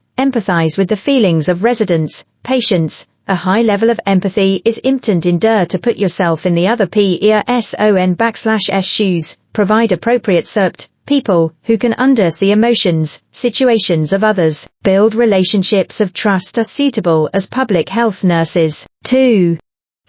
Speaker 1: with the feelings of residents, patients. A high level of empathy is important in order to put yourself in the other person's shoes, provide appropriate support, people who can understand the emotions, situations of others, build relationships of trust are suitable as public health nurses. 2.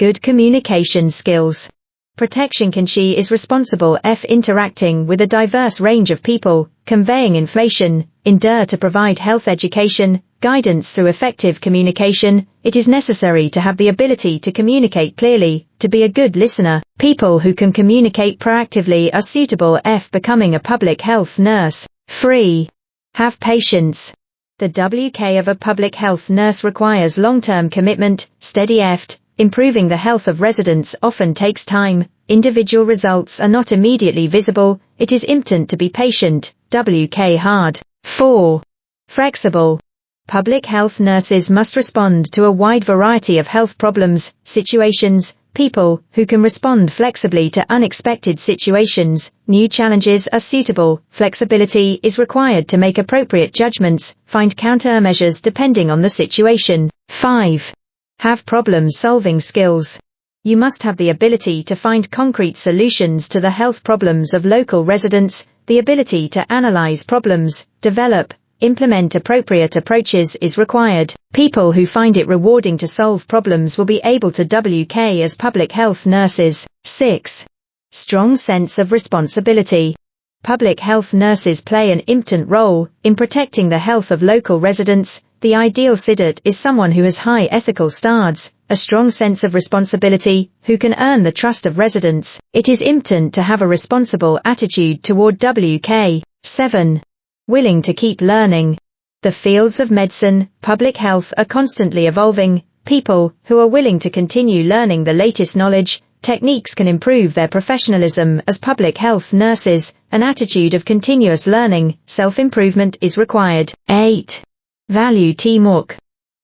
Speaker 1: Good communication skills. Protection she is responsible interacting with a diverse range of people, conveying information, in order to provide health education, guidance through effective communication. It is necessary to have the ability to communicate clearly, to be a good listener. People who can communicate proactively are suitable becoming a public health nurse. 3. Have patience. The WK of a public health nurse requires long-term commitment, steady effort. Improving the health of residents often takes time. Individual results are not immediately visible. It is important to be patient. WK hard. 4. Flexible. Public health nurses must respond to a wide variety of health problems, situations. people who can respond flexibly to unexpected situations. New challenges are suitable. Flexibility is required to make appropriate judgments, find countermeasures depending on the situation. 5. Have problem-solving skills. You must have the ability to find concrete solutions to the health problems of local residents, the ability to analyze problems, develop, implement appropriate approaches is required. People who find it rewarding to solve problems will be able to work as public health nurses. 6. Strong sense of responsibility. Public health nurses play an important role in protecting the health of local residents. The ideal candidate is someone who has high ethical standards, a strong sense of responsibility, who can earn the trust of residents. It is important to have a responsible attitude toward work. 7. Willing to keep learning. The fields of medicine, public health are constantly evolving. People who are willing to continue learning the latest knowledge, techniques can improve their professionalism as public health nurses. An attitude of continuous learning, self-improvement is required. 8. Value teamwork.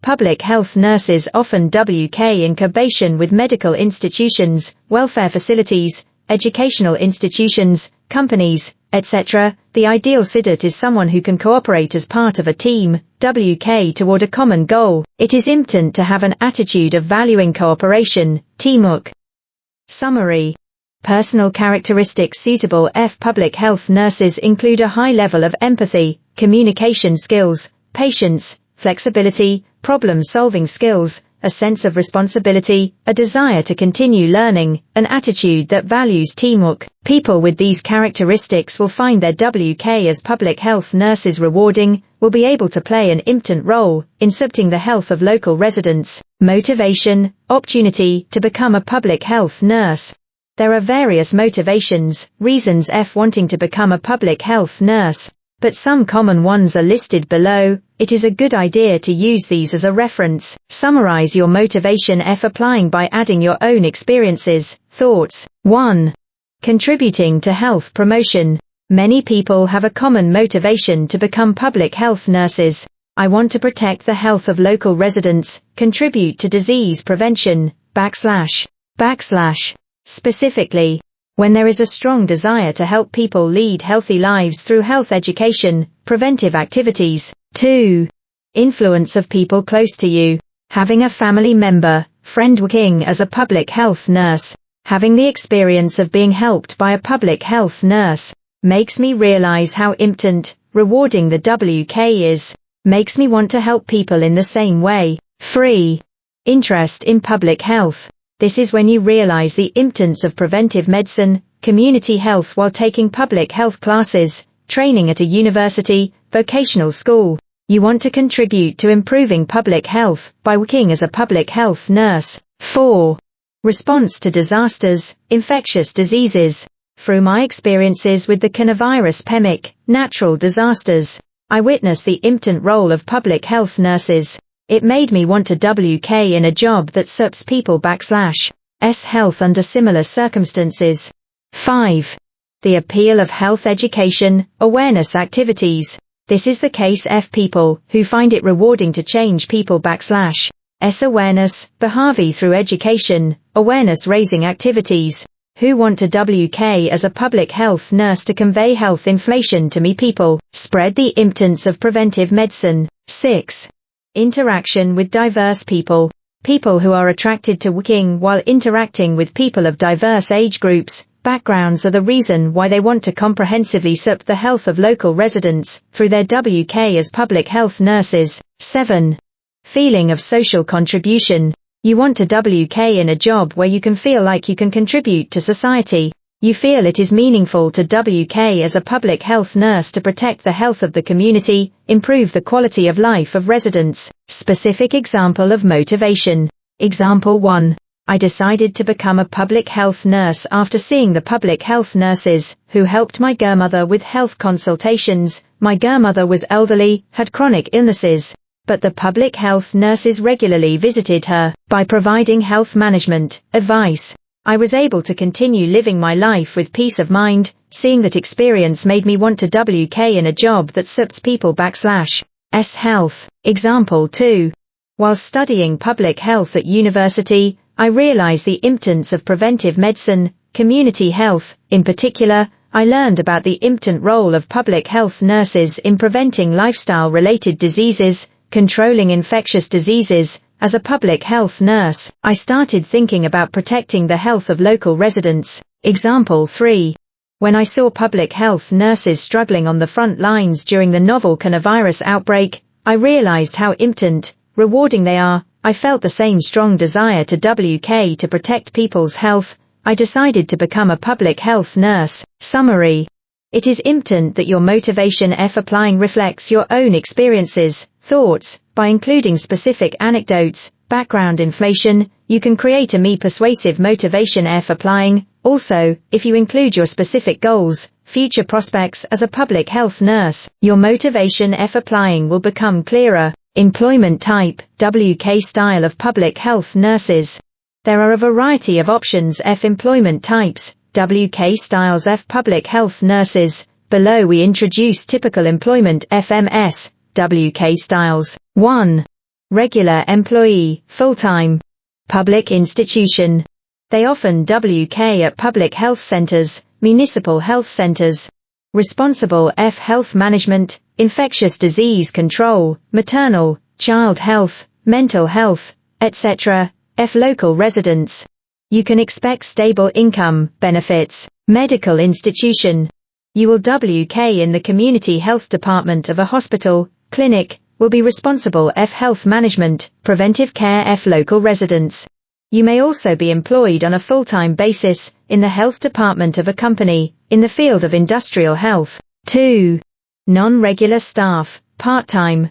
Speaker 1: Public health nurses often work in collaboration with medical institutions, welfare facilities, educational institutions, companies, etc. The ideal candidate is someone who can cooperate as part of a team, work toward a common goal. It is important to have an attitude of valuing cooperation, teamwork. Summary. Personal characteristics suitable for public health nurses include a high level of empathy, communication skills, patience, flexibility, problem-solving skills, a sense of responsibility, a desire to continue learning, an attitude that values teamwork. People with these characteristics will find their work as public health nurses rewarding, will be able to play an important role in supporting the health of local residents. Motivation, opportunity to become a public health nurse. There are various motivations, reasons for wanting to become a public health nurse, but some common ones are listed below. It is a good idea to use these as a reference. Summarize your motivation for applying by adding your own experiences, thoughts. 1. Contributing to health promotion. Many people have a common motivation to become public health nurses. I want to protect the health of local residents, contribute to disease prevention, // Specifically, when there is a strong desire to help people lead healthy lives through health education, preventive activities. 2. Influence of people close to you. Having a family member, friend working as a public health nurse, having the experience of being helped by a public health nurse, makes me realize how important, rewarding the work is, makes me want to help people in the same way. 3. Interest in public health. This is when you realize the importance of preventive medicine, community health while taking public health classes, training at a university, vocational school. You want to contribute to improving public health by working as a public health nurse. 4. Response to disasters, infectious diseases. Through my experiences with the coronavirus pandemic, natural disasters, I witnessed the important role of public health nurses. It made me want to work in a job that supports people / health under similar circumstances. 5. The appeal of health education, awareness activities. This is the case for people who find it rewarding to change people / awareness, behavior through education, awareness-raising activities, who want to work as a public health nurse to convey health information to me people, spread the importance of preventive medicine. 6. Interaction with diverse people. People who are attracted to working while interacting with people of diverse age groups, backgrounds are the reason why they want to comprehensively support the health of local residents through their work as public health nurses. 7. Feeling of social contribution. You want to work in a job where you can feel like you can contribute to society. You feel it is meaningful to work as a public health nurse to protect the health of the community, improve the quality of life of residents. Specific example of motivation. Example 1. I decided to become a public health nurse after seeing the public health nurses who helped my grandmother with health consultations. My grandmother was elderly, had chronic illnesses, but the public health nurses regularly visited her. By providing health management advice, I was able to continue living my life with peace of mind. Seeing that experience made me want to work in a job that supports people / health. Example 2. While studying public health at university, I realized the importance of preventive medicine, community health. In particular, I learned about the important role of public health nurses in preventing lifestyle-related diseases, controlling infectious diseases. As a public health nurse, I started thinking about protecting the health of local residents. Example 3. When I saw public health nurses struggling on the front lines during the novel coronavirus outbreak, I realized how important, rewarding they are. I felt the same strong desire to protect people's health. I decided to become a public health nurse. Summary. It is important that your motivation for applying reflects your own experiences, thoughts. By including specific anecdotes, background information, you can create a persuasive motivation for applying. Also, if you include your specific goals, future prospects as a public health nurse, your motivation for applying will become clearer. Employment type, WK style of public health nurses. There are a variety of options of employment types, WK styles of public health nurses. Below we introduce typical employment FMS, WK styles. 1. Regular employee, full-time. Public institution. They often WK at public health centers, municipal health centers. Responsible F health management, infectious disease control, maternal, child health, mental health, etc. F local residents. You can expect stable income, benefits. Medical institution. You will WK in the community health department of a hospital, clinic, will be responsible F health management, preventive care F local residents. You may also be employed on a full-time basis, in the health department of a company, in the field of industrial health. 2. Non-regular staff, part-time.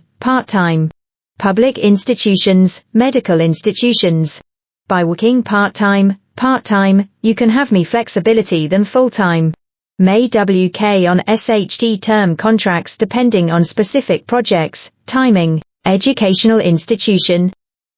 Speaker 1: Public institutions, medical institutions. By working part-time, you can have more flexibility than full-time. May WK on SHT term contracts depending on specific projects, timing. Educational institution.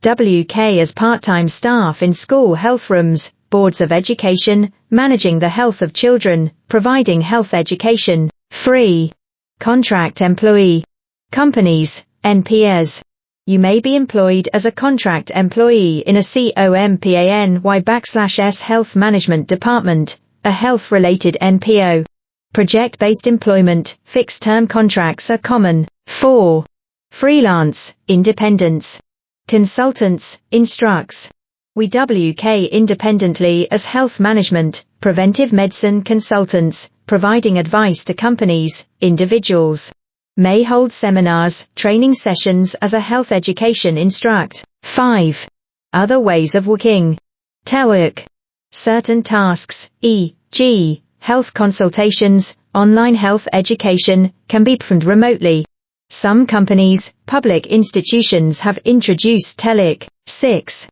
Speaker 1: WK as part-time staff in school health rooms, boards of education, managing the health of children, providing health education. 3. Contract employee. Companies, NPS. You may be employed as a contract employee in a COMPANY/S health management department, a health-related NPO. Project-based employment, fixed-term contracts are common. 4. Freelance, independents. Consultants, instructs. We WK independently as health management, preventive medicine consultants, providing advice to companies, individuals. May hold seminars, training sessions as a health education instruct. 5. Other ways of working. Telework. Certain tasks, e.g., health consultations, online health education, can be performed remotely. Some companies, public institutions have introduced telework. 6.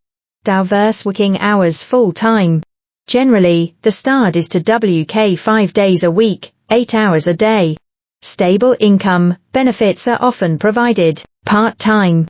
Speaker 1: Diverse working hours full-time. Generally, the start is to WK 5 days a week, 8 hours a day. Stable income, benefits are often provided. Part-time.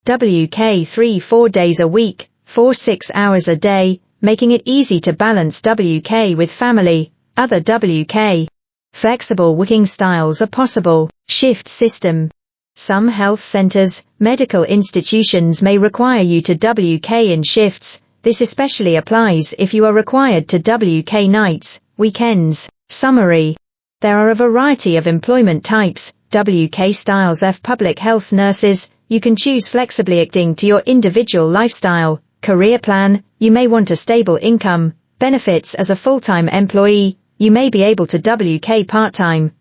Speaker 1: WK 3-4 days a week, 4-6 hours a day, making it easy to balance WK with family. Other WK. Flexible working styles are possible. Shift system. Some health centers, medical institutions may require you to WK in shifts. This especially applies if you are required to WK nights, weekends. Summary. There are a variety of employment types, WK styles of public health nurses. You can choose flexibly according to your individual lifestyle, career plan. You may want a stable income, benefits as a full-time employee. You may be able to WK part-time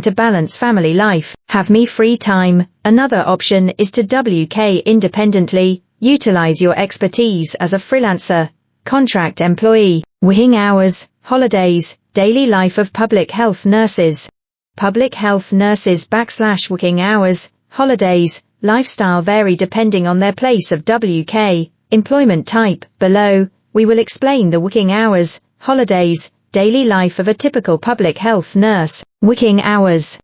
Speaker 1: to balance family life. Have me free time. Another option is to WK independently, utilize your expertise as a freelancer, contract employee. Working hours, holidays, daily life of public health nurses. Public health nurses / working hours, holidays, lifestyle vary depending on their place of WK, employment type. Below, we will explain the working hours, holidays, daily life of a typical public health nurse. Working hours.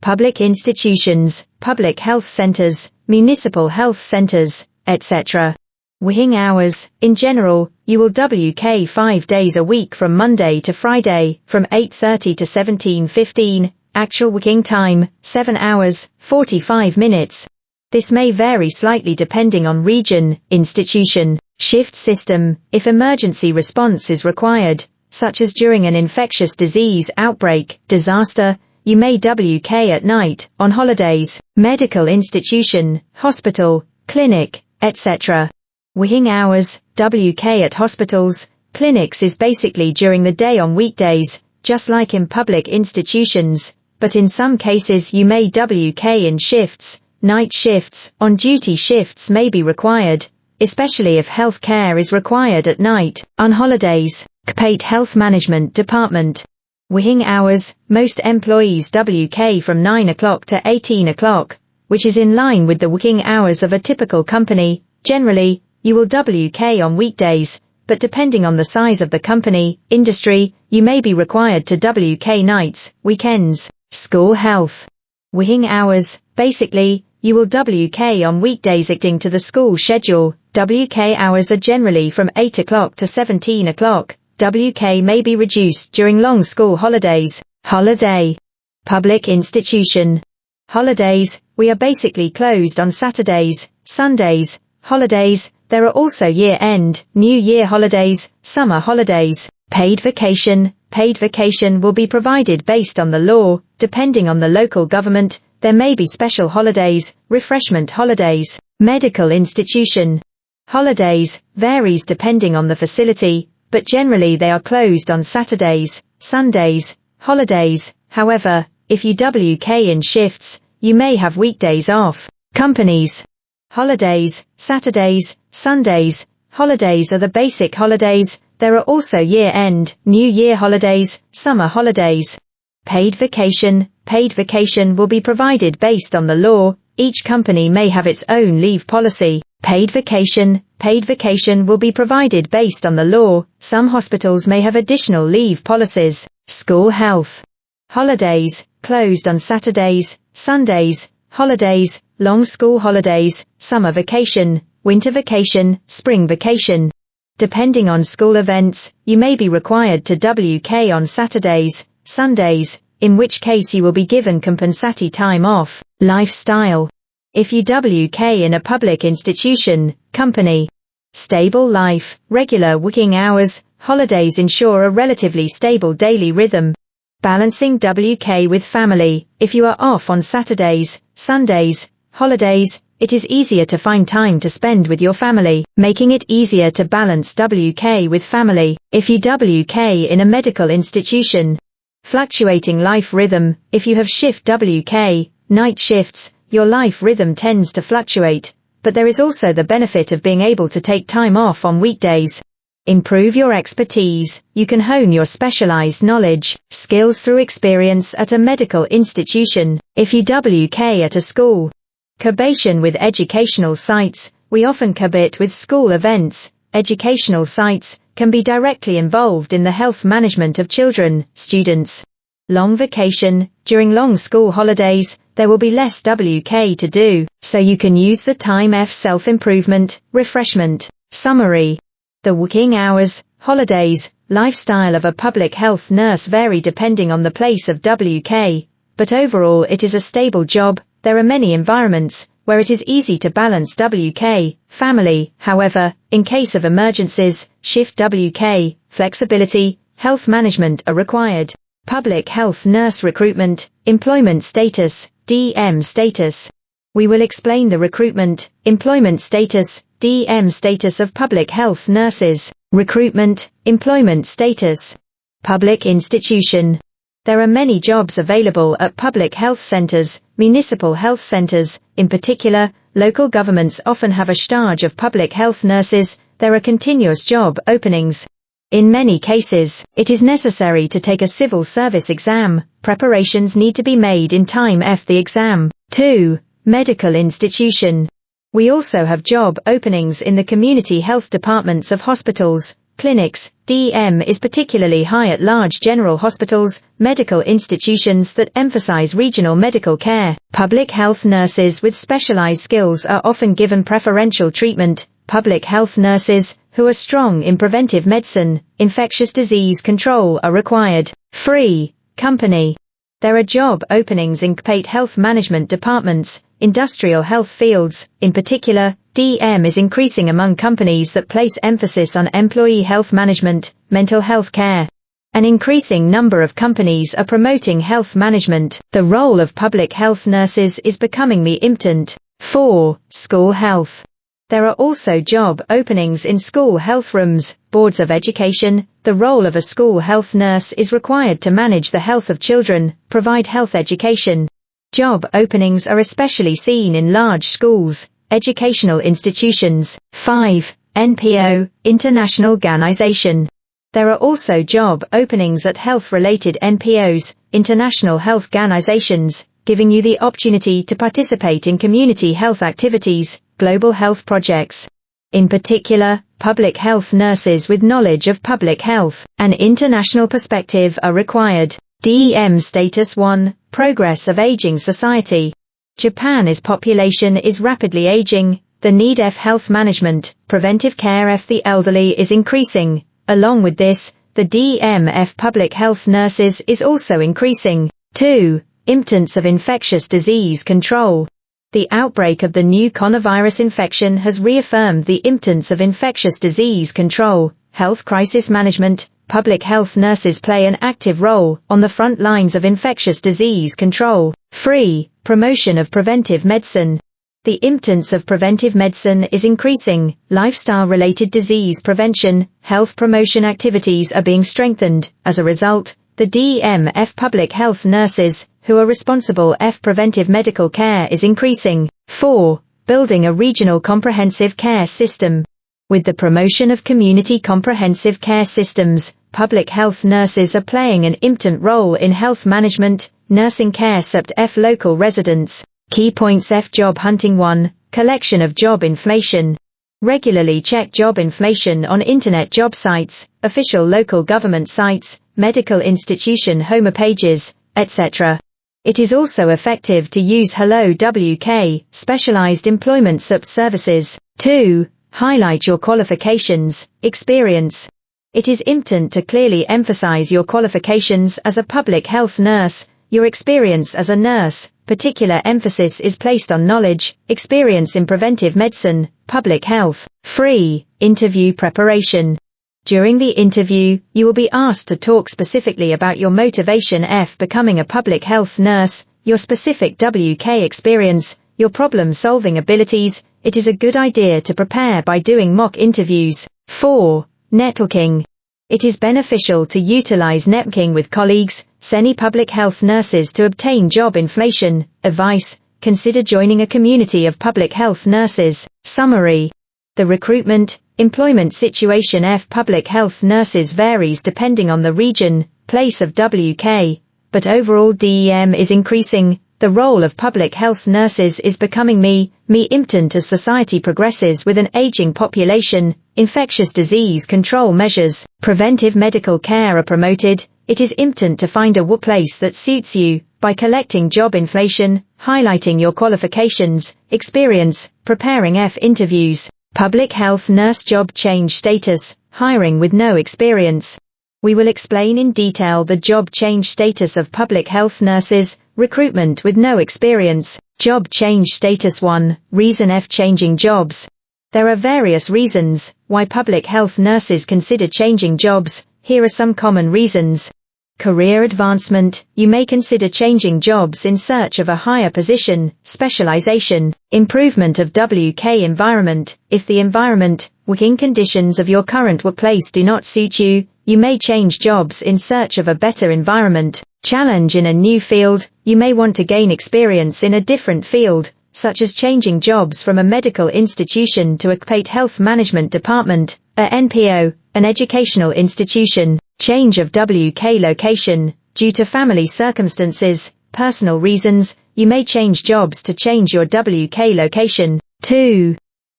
Speaker 1: Public institutions, public health centers, municipal health centers, etc. Working hours. In general, you will WK 5 days a week from Monday to Friday, from 8:30 to 17:15. Actual working time, 7 hours, 45 minutes. This may vary slightly depending on region, institution, shift system, if emergency response is required, such as during an infectious disease outbreak, disaster, you may WK at night, on holidays, medical institution, hospital, clinic, etc. Working hours, WK at hospitals, clinics is basically during the day on weekdays, just like in public institutions, but in some cases you may WK in shifts, night shifts, on-duty shifts may be required, especially if health care is required at night, on holidays. CPATE Health Management Department. Working hours, most employees WK from 9 o'clock to 18 o'clock, which is in line with the working hours of a typical company. Generally, you will WK on weekdays, but depending on the size of the company, industry, you may be required to WK nights, weekends. School health. Working hours, basically, you will WK on weekdays according to the school schedule. WK hours are generally from 8 o'clock to 17 o'clock. WK may be reduced during long school holidays. Holiday. Public institution. Holidays, we are basically closed on Saturdays, Sundays. Holidays, there are also year-end, New Year holidays, summer holidays. Paid vacation. Paid vacation will be provided based on the law, depending on the local government. There may be special holidays, refreshment holidays. Medical institution. Holidays, varies depending on the facility, but generally they are closed on Saturdays, Sundays, holidays. However, if you WK in shifts, you may have weekdays off. Companies. Holidays, Saturdays, Sundays, holidays are the basic holidays. There are also year-end, New Year holidays, summer holidays. Paid vacation. Paid vacation will be provided based on the law. Each company may have its own leave policy. Paid vacation. Paid vacation will be provided based on the law. Some hospitals may have additional leave policies. School health. Holidays, closed on Saturdays, Sundays, holidays, long school holidays, summer vacation, winter vacation, spring vacation. Depending on school events, you may be required to WK on Saturdays, Sundays, in which case you will be given compensatory time off. Lifestyle. If you WK in a public institution, company. Stable life, regular working hours, holidays ensure a relatively stable daily rhythm. Balancing WK with family. If you are off on Saturdays, Sundays, holidays, it is easier to find time to spend with your family, making it easier to balance WK with family. If you WK in a medical institution. Fluctuating life rhythm. If you have shift WK, night shifts, your life rhythm tends to fluctuate, but there is also the benefit of being able to take time off on weekdays. Improve your expertise. You can hone your specialized knowledge, skills through experience at a medical institution. If you WK at a school. Collaboration with educational sites. We often collaborate with school events. Educational sites can be directly involved in the health management of children, students. Long vacation. During long school holidays, there will be less WK to do, so you can use the time for self-improvement, refreshment. Summary. The working hours, holidays, lifestyle of a public health nurse vary depending on the place of WK, but overall it is a stable job. There are many environments where it is easy to balance WK, family. However, in case of emergencies, shift WK, flexibility, health management are required. Public health nurse recruitment, employment status, DM status. We will explain the recruitment, employment status, DM status of public health nurses. Recruitment, employment status. Public institution. There are many jobs available at public health centers, municipal health centers. In particular, local governments often have a shortage of public health nurses. There are continuous job openings. In many cases, it is necessary to take a civil service exam. Preparations need to be made in time for the exam. 2. Medical institution. We also have job openings in the community health departments of hospitals, clinics. DM is particularly high at large general hospitals, medical institutions that emphasize regional medical care. Public health nurses with specialized skills are often given preferential treatment. Public health nurses who are strong in preventive medicine, infectious disease control are required. Free company. There are job openings in occupational health management departments, industrial health fields. In particular, DM is increasing among companies that place emphasis on employee health management, mental health care. An increasing number of companies are promoting health management. The role of public health nurses is becoming important. 4. School health. There are also job openings in school health rooms, boards of education. The role of a school health nurse is required to manage the health of children, provide health education. Job openings are especially seen in large schools, educational institutions. 5. NPO, international organization. There are also job openings at health-related NPOs, international health organizations, giving you the opportunity to participate in community health activities, global health projects. In particular, public health nurses with knowledge of public health and international perspective are required. DEM Status 1, Progress of Aging Society. Japan's population is rapidly aging. The need of health management, preventive care of the elderly is increasing. Along with this, the DMF public health nurses is also increasing. 2. Importance of infectious disease control. The outbreak of the new coronavirus infection has reaffirmed the importance of infectious disease control, health crisis management. Public health nurses play an active role on the front lines of infectious disease control. 3. Promotion of preventive medicine. The importance of preventive medicine is increasing. Lifestyle-related disease prevention, health promotion activities are being strengthened. As a result, the DMF public health nurses, who are responsible for preventive medical care, is increasing. 4. Building a regional comprehensive care system. With the promotion of community comprehensive care systems, public health nurses are playing an important role in health management, nursing care f local residents. Key points f job hunting. 1. Collection of job information. Regularly check job information on internet job sites, official local government sites, medical institution homepages, etc. It is also effective to use Hello WK, specialized employment services. 2. Highlight your qualifications, experience. It is important to clearly emphasize your qualifications as a public health nurse, your experience as a nurse. Particular emphasis is placed on knowledge, experience in preventive medicine, public health. 3. Interview preparation. During the interview, you will be asked to talk specifically about your motivation for becoming a public health nurse, your specific WK experience, your problem-solving abilities. It is a good idea to prepare by doing mock interviews. 4. Networking. It is beneficial to utilize networking with colleagues, semi-public health nurses to obtain job information, advice. Consider joining a community of public health nurses. Summary. The recruitment, employment situation of public health nurses varies depending on the region, place of WK, but overall DEM is increasing. The role of public health nurses is becoming important as society progresses with an aging population. Infectious disease control measures, preventive medical care are promoted. It is important to find a workplace that suits you by collecting job information, highlighting your qualifications, experience, preparing interviews. Public health nurse job change status, hiring with no experience. We will explain in detail the job change status of public health nurses, recruitment with no experience. Job change status. 1. Reason for changing jobs. There are various reasons why public health nurses consider changing jobs. Here are some common reasons. Career advancement. You may consider changing jobs in search of a higher position, specialization, improvement of WK environment. If the environment, working conditions of your current workplace do not suit you, you may change jobs in search of a better environment. Challenge in a new field. You may want to gain experience in a different field, such as changing jobs from a medical institution to a health management department, a NPO, an educational institution. Change of WK location. Due to family circumstances, personal reasons, you may change jobs to change your WK location. 2.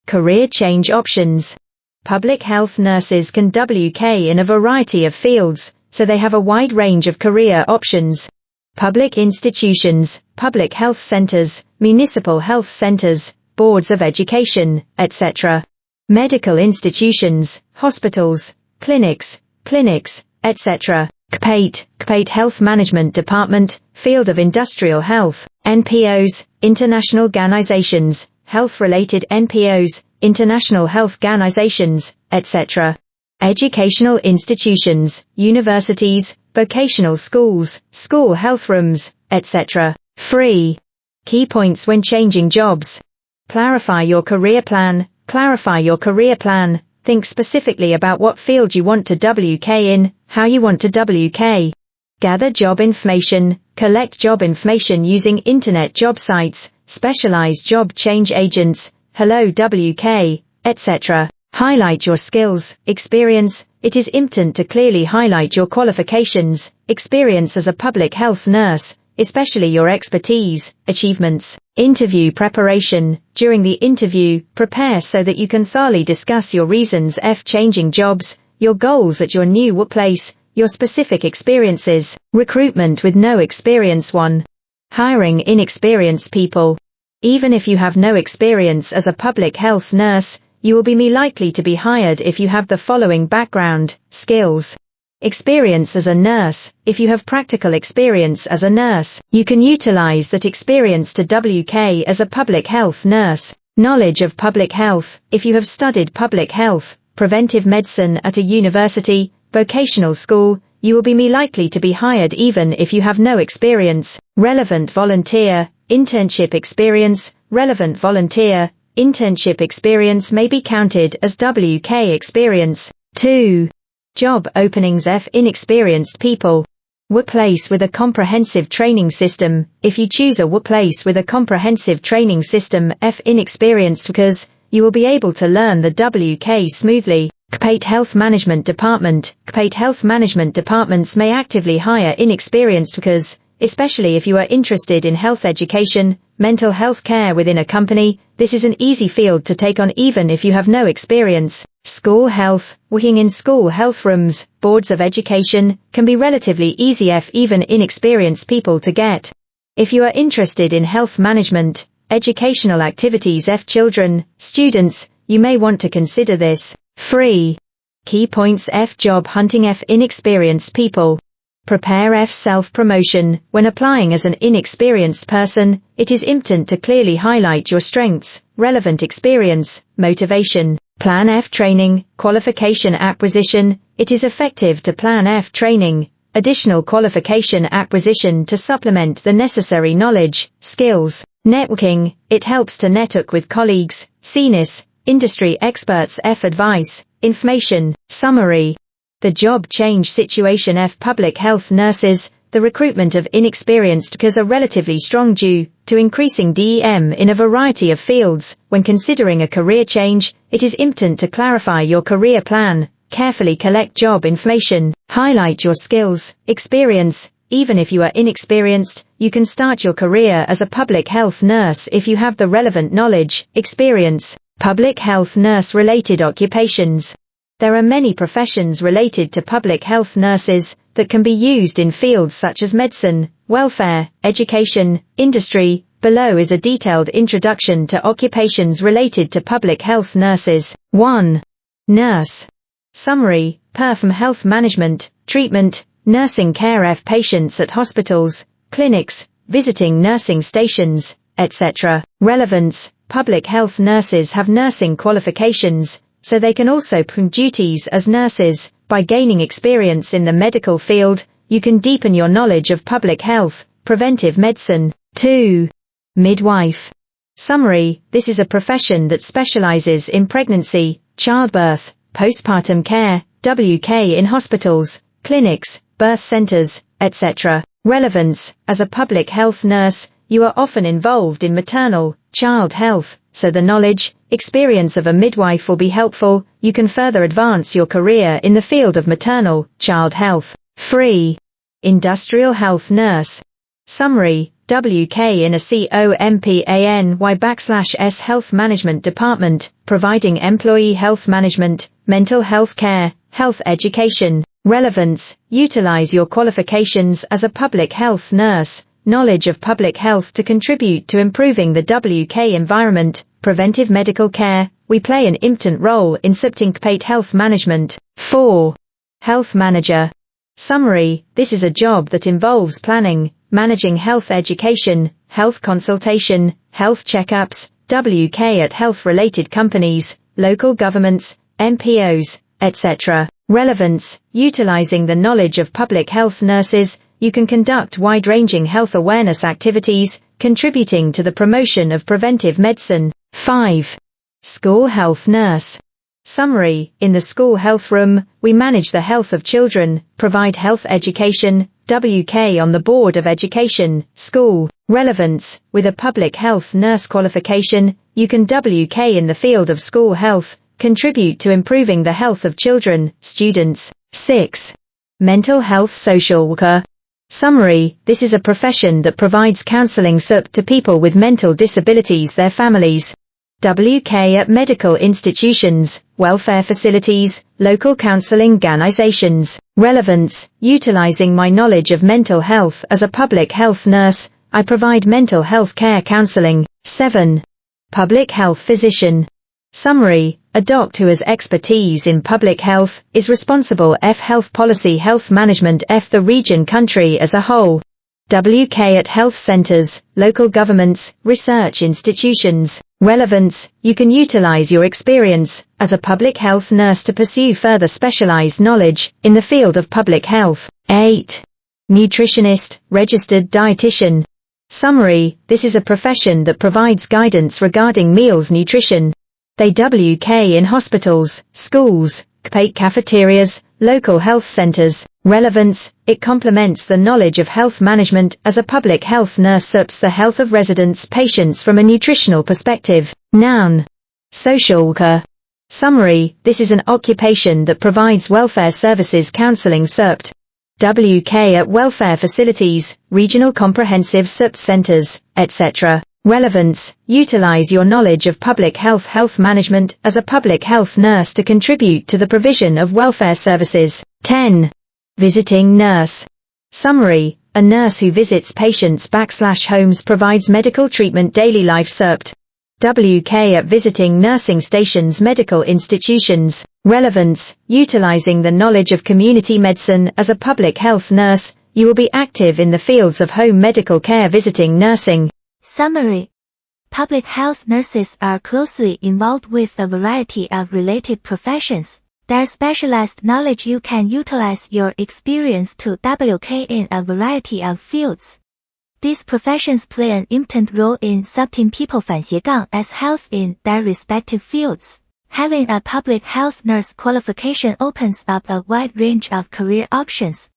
Speaker 1: Career change options. Public health nurses can WK in a variety of fields, so they have a wide range of career options. Public institutions, public health centers, municipal health centers, boards of education, etc. Medical institutions, hospitals, clinics, etc. CPAT Health Management Department, Field of Industrial Health, NPOs, International Organizations, Health-related NPOs, International Health Organizations, etc. Educational institutions, universities, vocational schools, school health rooms, etc. Free. Key points when changing jobs. Clarify your career plan. Clarify your career plan. Think specifically about what field you want to WK in, how you want to WK. Gather job information. Collect job information using internet job sites, specialized job change agents, Hello WK, etc. Highlight your skills, experience. It is important to clearly highlight your qualifications, experience as a public health nurse, especially your expertise, achievements. Interview preparation. During the interview, prepare so that you can thoroughly discuss your reasons for changing jobs, your goals at your new workplace, your specific experiences. Recruitment with no experience. 1. Hiring inexperienced people. Even if you have no experience as a public health nurse, you will be more likely to be hired if you have the following background, skills. Experience as a nurse. If you have practical experience as a nurse, you can utilize that experience to WK as a public health nurse. Knowledge of public health. If you have studied public health, preventive medicine at a university, vocational school, you will be more likely to be hired even if you have no experience. Relevant volunteer, internship experience. Relevant volunteer, internship experience may be counted as WK experience. 2. Job openings for inexperienced people. Workplace with a comprehensive training system. If you choose a workplace with a comprehensive training system for inexperienced workers, you will be able to learn the WK smoothly. CPAT Health Management Department. CPAT Health Management Departments may actively hire inexperienced workers, especially if you are interested in health education, mental health care within a company. This is an easy field to take on even if you have no experience. School health. Working in school health rooms, boards of education, can be relatively easy for even inexperienced people to get. If you are interested in health management, educational activities for children, students, you may want to consider this. Free. Key points for job hunting for inexperienced people. Prepare for self-promotion. When applying as an inexperienced person, it is important to clearly highlight your strengths, relevant experience, motivation. Plan for training, qualification acquisition. It is effective to plan for training, additional qualification acquisition to supplement the necessary knowledge, skills. Networking. It helps to network with colleagues, seniors, industry experts for advice, information. Summary. The job change situation for public health nurses. The recruitment of inexperienced workers are relatively strong due to increasing DEM in a variety of fields. When considering a career change, it is important to clarify your career plan, carefully collect job information, highlight your skills, experience. Even if you are inexperienced, you can start your career as a public health nurse if you have the relevant knowledge, experience. Public health nurse related occupations. There are many professions related to public health nurses that can be used in fields such as medicine, welfare, education, industry. Below is a detailed introduction to occupations related to public health nurses. 1. Nurse. Summary. Perform health management, treatment, nursing care of patients at hospitals, clinics, visiting nursing stations, etc. Relevance. Public health nurses have nursing qualifications, so they can also perform duties as nurses. By gaining experience in the medical field, you can deepen your knowledge of public health, preventive medicine. 2. Midwife. Summary. This is a profession that specializes in pregnancy, childbirth, postpartum care, WK in hospitals, clinics, birth centers, etc. Relevance. As a public health nurse, you are often involved in maternal, child health, so the knowledge, experience of a midwife will be helpful. You can further advance your career in the field of maternal, child health. Free. Industrial health nurse. Summary. WK in a COMPANY/S health management department, providing employee health management, mental health care, health education. Relevance. Utilize your qualifications as a public health nurse, knowledge of public health to contribute to improving the WK environment, preventive medical care. We play an important role in supporting CPAT health management. 4. Health manager. Summary: this is a job that involves planning, managing health education, health consultation, health checkups, WK at health-related companies, local governments, NPOs, etc. Relevance: utilizing the knowledge of public health nurses, you can conduct wide-ranging health awareness activities, contributing to the promotion of preventive medicine. 5. School health nurse. Summary: in the school health room, we manage the health of children, provide health education, WK on the Board of Education, school. Relevance: with a public health nurse qualification, you can WK in the field of school health, contribute to improving the health of children, students. 6. Mental health social worker. Summary: this is a profession that provides counseling support to people with mental disabilities, their families. WK at medical institutions, welfare facilities, local counseling organizations. Relevance: utilizing my knowledge of mental health as a public health nurse, I provide mental health care counseling. 7. Public health physician. Summary: a doctor who has expertise in public health, is responsible for health policy health management of the region country as a whole. WK at health centers, local governments, research institutions. Relevance: you can utilize your experience as a public health nurse to pursue further specialized knowledge in the field of public health. 8. Nutritionist, registered dietitian. Summary: this is a profession that provides guidance regarding meals nutrition. They WK in hospitals, schools, cafeterias, local health centers. Relevance: it complements the knowledge of health management as a public health nurse supports the health of residents' patients from a nutritional perspective. Noun: social worker. Summary: this is an occupation that provides welfare services counseling support. WK at welfare facilities, regional comprehensive support centers, etc. Relevance: utilize your knowledge of public health management as a public health nurse to contribute to the provision of welfare services. 10. Visiting nurse. Summary: a nurse who visits patients / homes, provides medical treatment, daily life support. WK at visiting nursing stations, medical institutions. Relevance: utilizing the knowledge of community medicine as a public health nurse, you will be active in the fields of home medical care, visiting nursing.
Speaker 2: Summary: public health nurses are closely involved with a variety of related professions. Their specialized knowledge, you can utilize your experience to WK in a variety of fields. These professions play an important role in supporting people as health in their respective fields. Having a public health nurse qualification opens up a wide range of career options,